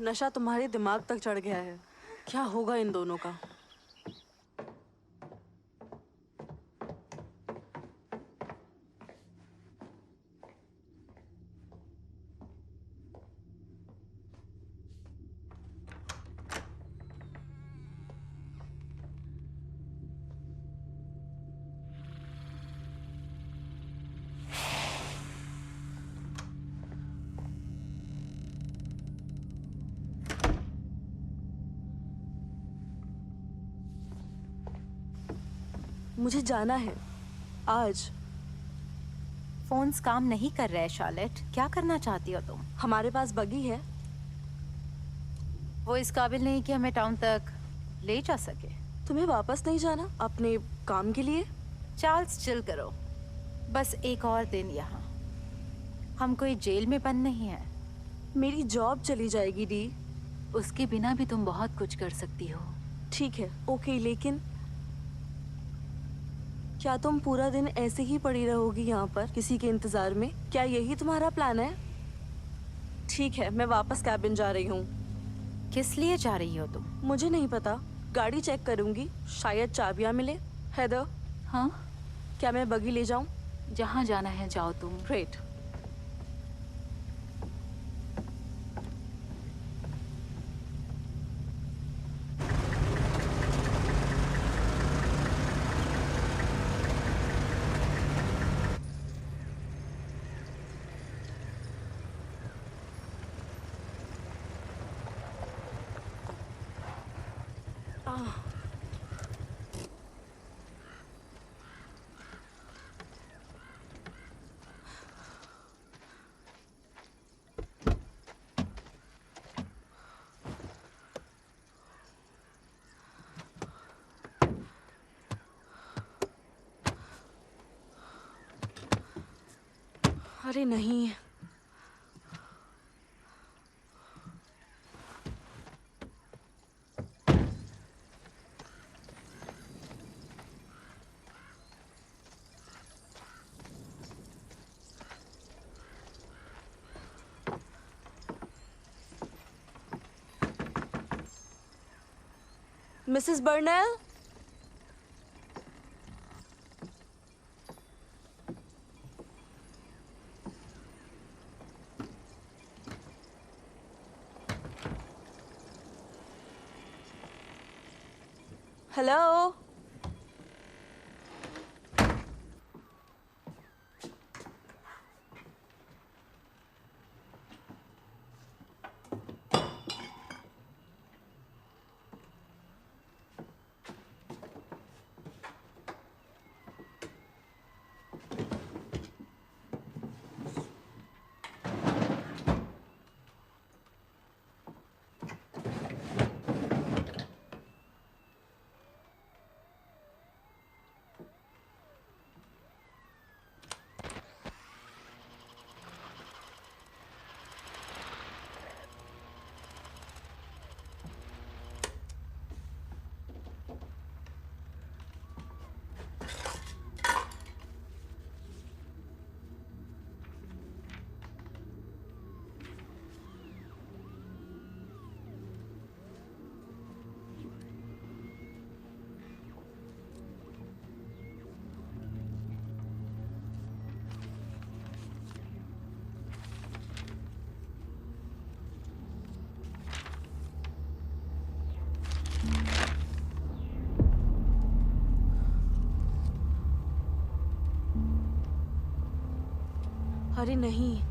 नशा तुम्हारे दिमाग तक चढ़ गया है। क्या होगा इन दोनों का? मुझे जाना है आज। फोन्स काम नहीं कर रहे हैं शार्लेट। क्या करना चाहती हो तुम? हमारे पास बगी है। वो इस काबिल नहीं कि हमें टाउन तक ले जा सके। तुम्हें वापस नहीं जाना अपने काम के लिए? चार्ल्स चिल करो। बस एक और दिन यहाँ। हम कोई जेल में बंद नहीं है। मेरी जॉब चली जाएगी डी। उसके बिना भी तुम बहुत कुछ कर सकती हो। ठीक है, ओके, लेकिन क्या तुम पूरा दिन ऐसे ही पड़ी रहोगी यहाँ पर किसी के इंतजार में? क्या यही तुम्हारा प्लान है? ठीक है, मैं वापस कैबिन जा रही हूँ। किस लिए जा रही हो तुम? मुझे नहीं पता, गाड़ी चेक करूंगी, शायद चाबियाँ मिले। हैदर, हाँ, क्या मैं बगी ले जाऊँ? जहाँ जाना है जाओ तुम। ग्रेट। अरे नहीं, मिसेस बर्नेल। हेलो। अरे नहीं,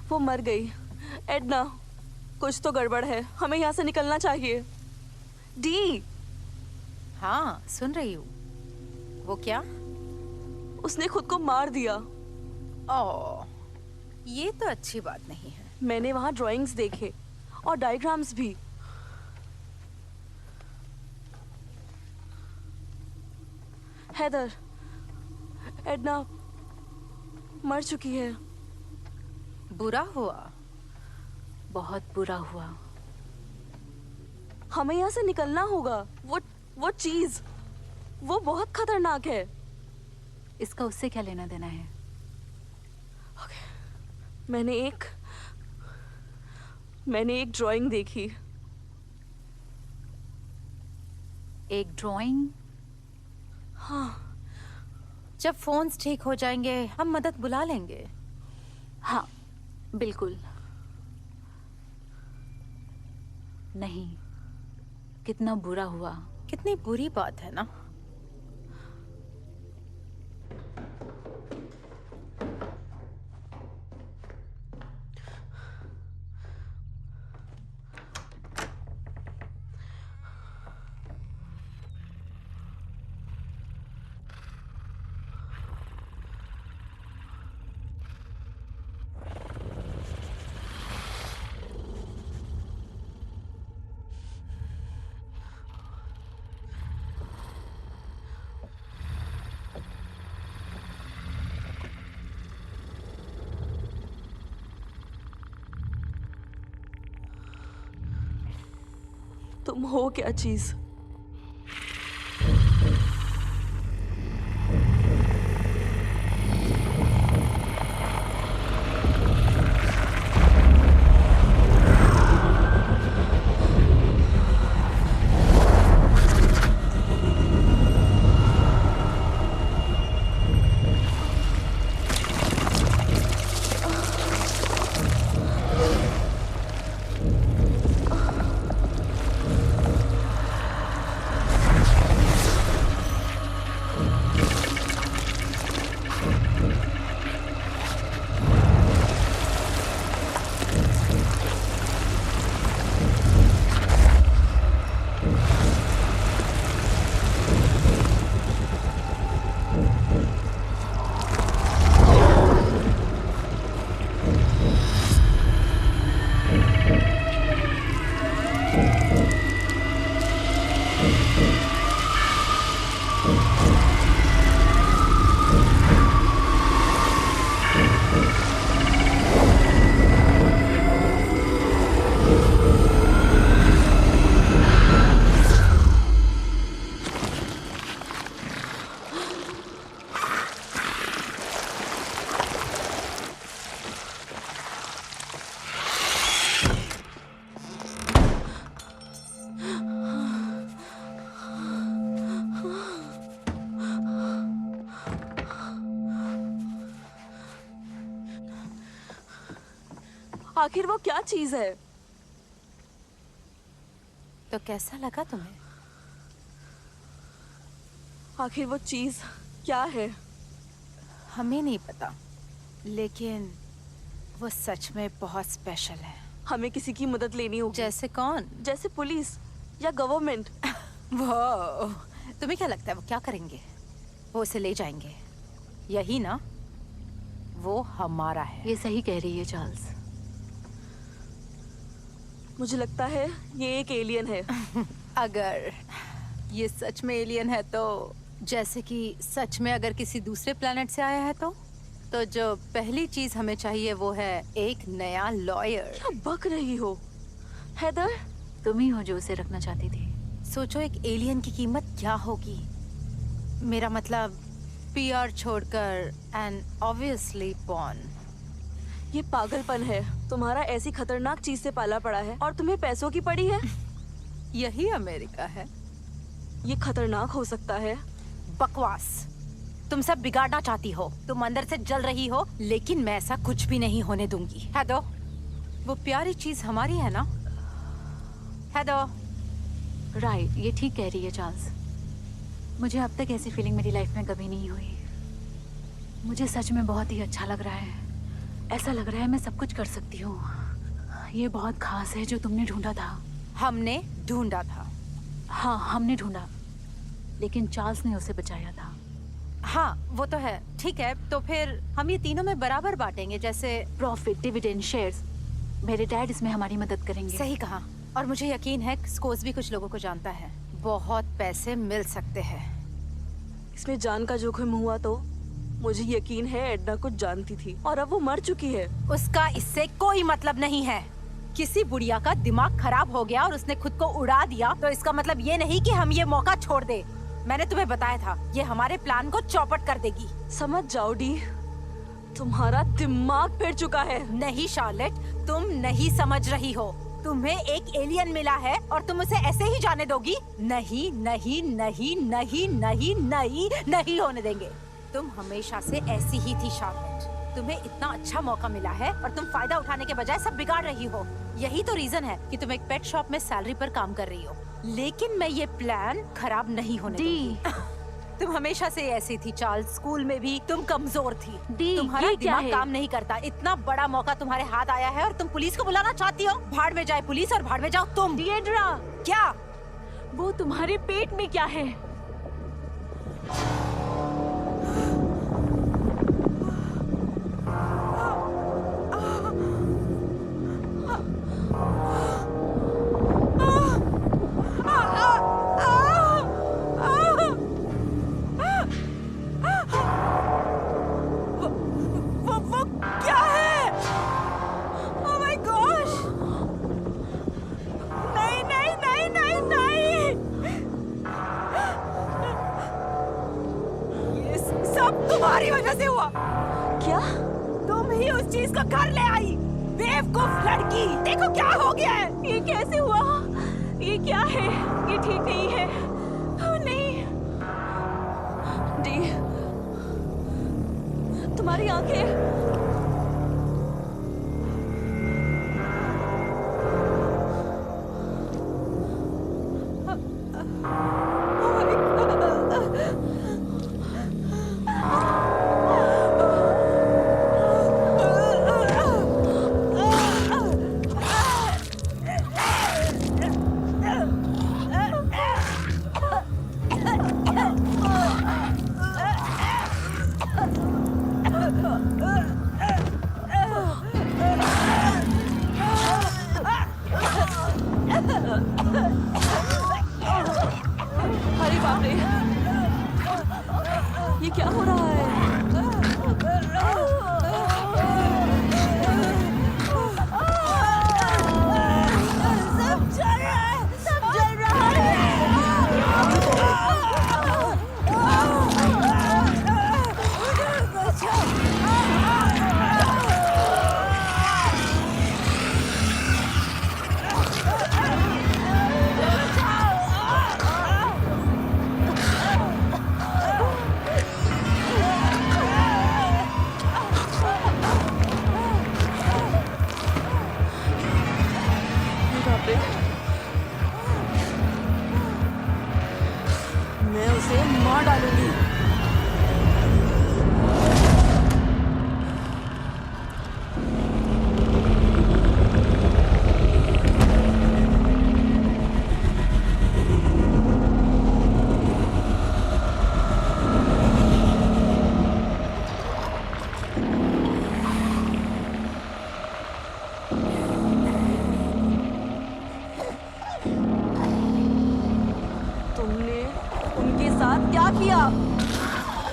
वो मर गई। एडना, कुछ तो गड़बड़ है, हमें यहाँ से निकलना चाहिए। डी, हाँ सुन रही हूँ। वो क्या? उसने खुद को मार दिया। ओह, ये तो अच्छी बात नहीं है। मैंने वहाँ ड्राइंग्स देखे और डायग्राम्स भी। हैदर, एडना मर चुकी है। बुरा हुआ। बहुत बुरा हुआ। हमें यहाँ से निकलना होगा। वो चीज, वो बहुत खतरनाक है। इसका उससे क्या लेना देना है? मैंने एक ड्राइंग देखी। एक ड्राइंग? हाँ, जब फोन्स ठीक हो जाएंगे हम मदद बुला लेंगे। हाँ बिल्कुल। नहीं, कितना बुरा हुआ। कितनी बुरी बात है ना। तुम हो क्या चीज? आखिर वो क्या चीज है? तो कैसा लगा तुम्हें? आखिर वो चीज क्या है? हमें नहीं पता, लेकिन वो सच में बहुत स्पेशल है। हमें किसी की मदद लेनी होगी। जैसे कौन? जैसे पुलिस या गवर्नमेंट। वो तुम्हें क्या लगता है वो क्या करेंगे? वो उसे ले जाएंगे, यही ना? वो हमारा है। ये सही कह रही है चार्ल्स। मुझे लगता है ये एक एलियन है। अगर ये सच में एलियन है तो, जैसे कि सच में अगर किसी दूसरे प्लेनेट से आया है तो जो पहली चीज हमें चाहिए वो है एक नया लॉयर। क्या बक रही हो हैदर? तुम ही हो जो उसे रखना चाहती थी। सोचो एक एलियन की कीमत क्या होगी। मेरा मतलब पीआर छोड़कर एंड ऑब्वियसली पॉन। ये पागलपन है। तुम्हारा ऐसी खतरनाक चीज से पाला पड़ा है और तुम्हें पैसों की पड़ी है। यही अमेरिका है। ये खतरनाक हो सकता है। बकवास। तुम सब बिगाड़ना चाहती हो। तुम अंदर से जल रही हो, लेकिन मैं ऐसा कुछ भी नहीं होने दूंगी। है दो, वो प्यारी चीज हमारी है ना? है दो। राइट, ये ठीक कह रही है चार्ल्स। मुझे अब तक ऐसी फीलिंग मेरी लाइफ में कभी नहीं हुई। मुझे सच में बहुत ही अच्छा लग रहा है। ऐसा लग रहा है मैं सब कुछ कर सकती हूँ। ये बहुत खास है जो तुमने ढूंढा था। हमने ढूंढा था। हाँ, हमने ढूंढा, लेकिन चार्ल्स ने उसे बचाया था। हाँ वो तो है। ठीक है, तो फिर हम ये तीनों में बराबर बांटेंगे, जैसे प्रॉफिट, डिविडेंड, शेयर्स। मेरे डैड इसमें हमारी मदद करेंगे। सही कहा। और मुझे यकीन है स्कोर्स भी कुछ लोगों को जानता है। बहुत पैसे मिल सकते हैं। इसमें जान का जोखिम हुआ तो मुझे यकीन है एडना कुछ जानती थी और अब वो मर चुकी है। उसका इससे कोई मतलब नहीं है। किसी बुढ़िया का दिमाग खराब हो गया और उसने खुद को उड़ा दिया, तो इसका मतलब ये नहीं कि हम ये मौका छोड़ दे। मैंने तुम्हें बताया था, ये हमारे प्लान को चौपट कर देगी। समझ जाओ डी, तुम्हारा दिमाग फिर चुका है। नहीं शार्लेट, तुम नहीं समझ रही हो। तुम्हें एक एलियन मिला है और तुम उसे ऐसे ही जाने दोगी? नहीं नहीं नहीं नहीं नहीं नहीं नहीं होने देंगे। तुम हमेशा से ऐसी ही थी शार्लेट। तुम्हें इतना अच्छा मौका मिला है और तुम फायदा उठाने के बजाय सब बिगाड़ रही हो। यही तो रीजन है कि तुम एक पेट शॉप में सैलरी पर काम कर रही हो। लेकिन मैं ये प्लान खराब नहीं होने दूंगी। तुम हमेशा से ऐसी थी चार्ल्स। स्कूल में भी तुम कमजोर थी। डी, तुम्हारा ये क्या दिमाग है? काम नहीं करता। इतना बड़ा मौका तुम्हारे हाथ आया है और तुम पुलिस को बुलाना चाहती हो? भाड़ में जाए पुलिस और भाड़ में जाओ तुम। डिएड्रा, क्या? वो तुम्हारे पेट में क्या है? वो क्या है? Oh my gosh! नहीं नहीं नहीं नहीं नहीं! ये सब तुम्हारी वजह से हुआ। क्या? तुम ही उस चीज का घर ले आई। बेवकूफ लड़की, देखो क्या हो गया है। ये कैसे हुआ? ये क्या है? ये ठीक नहीं है। नहीं, डी, तुम्हारी आंखें। अरे बाप रे, ये क्या हो रहा है? सब जल रहा है, सब जल रहा बाप रे, मैं उसे मार डालूंगी। तुमने उनके साथ क्या किया?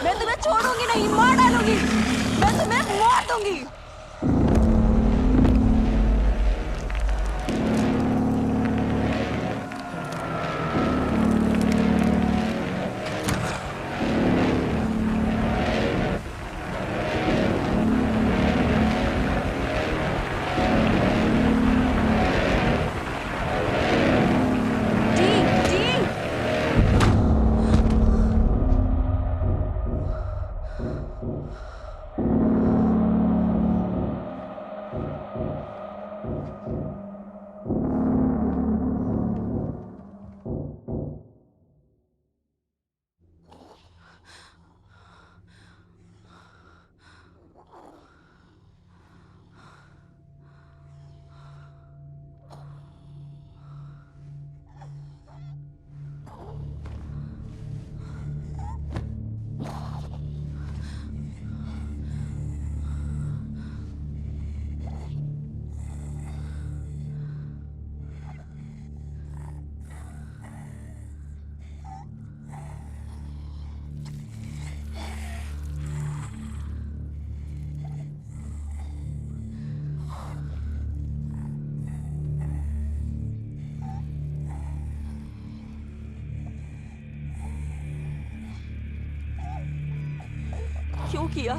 मैं तुम्हें छोड़ूंगी नहीं, मार डालूंगी। मैं तुम्हें मार दूंगी। डी, डी, किया?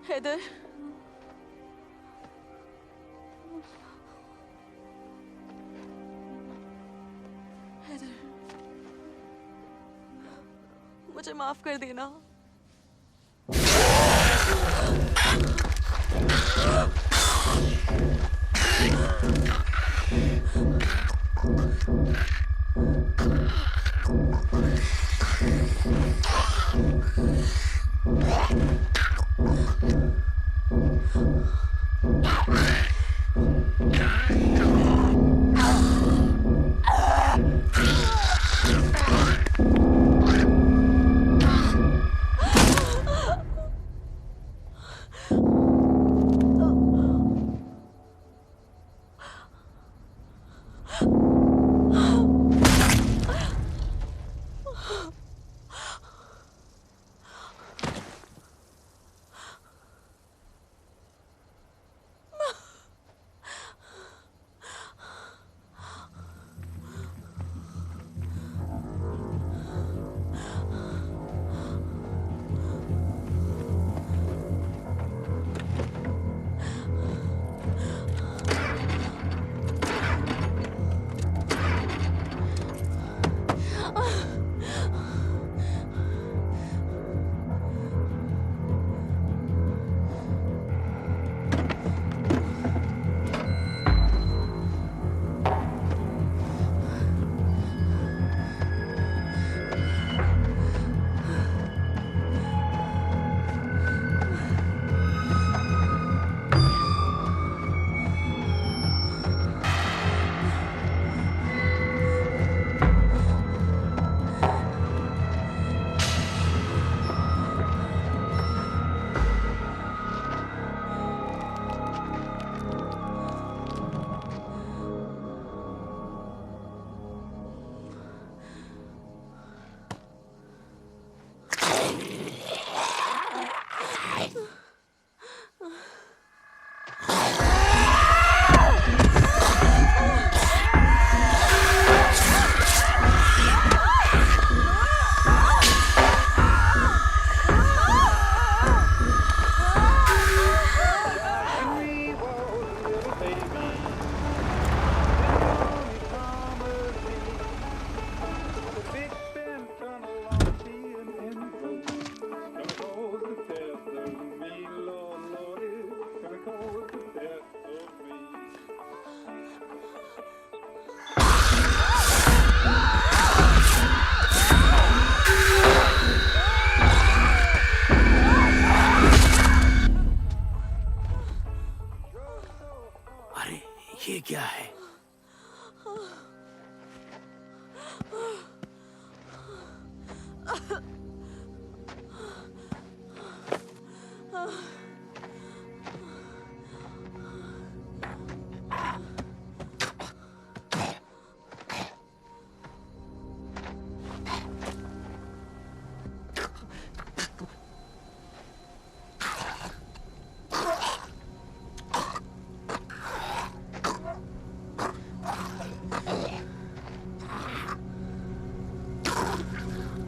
हैदर, हैदर, मुझे माफ कर देना।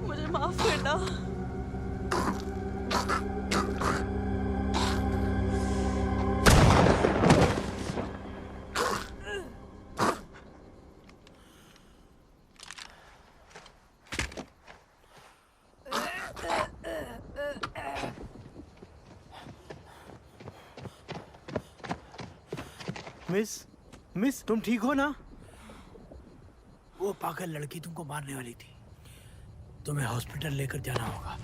मुझे माफ करना। मिस तुम ठीक हो ना? वो पागल लड़की तुमको मारने वाली थी, तुम्हें हॉस्पिटल लेकर जाना होगा।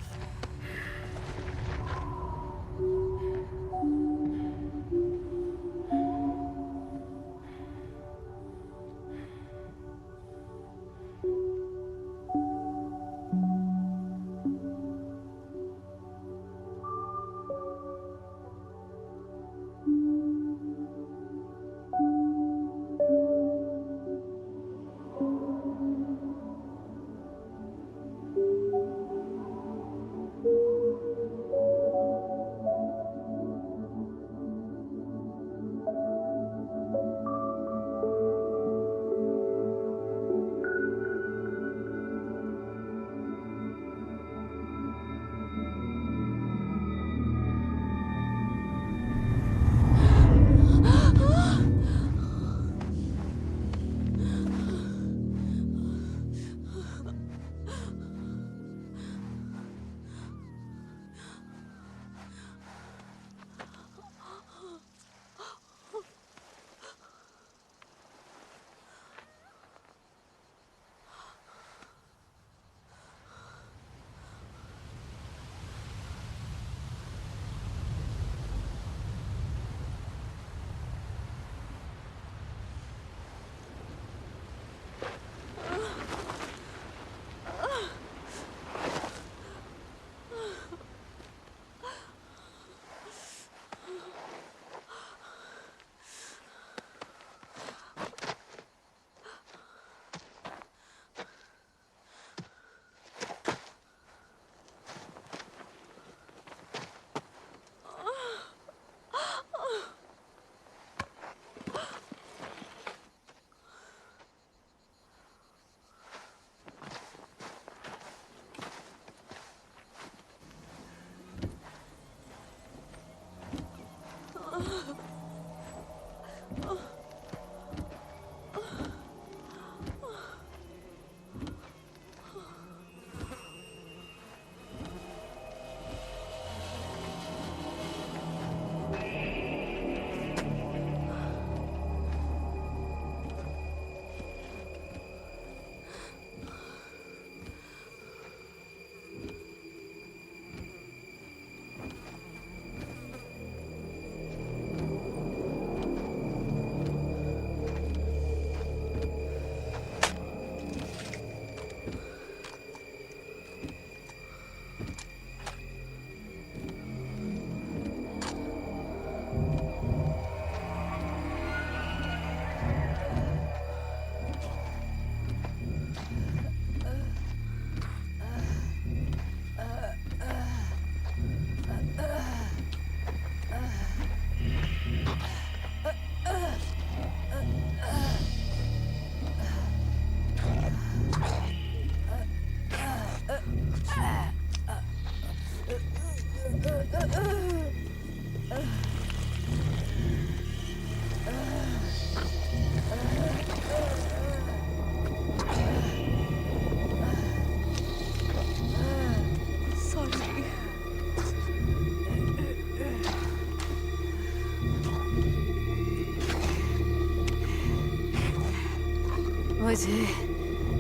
मुझे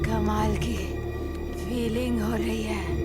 कमाल की फीलिंग हो रही है।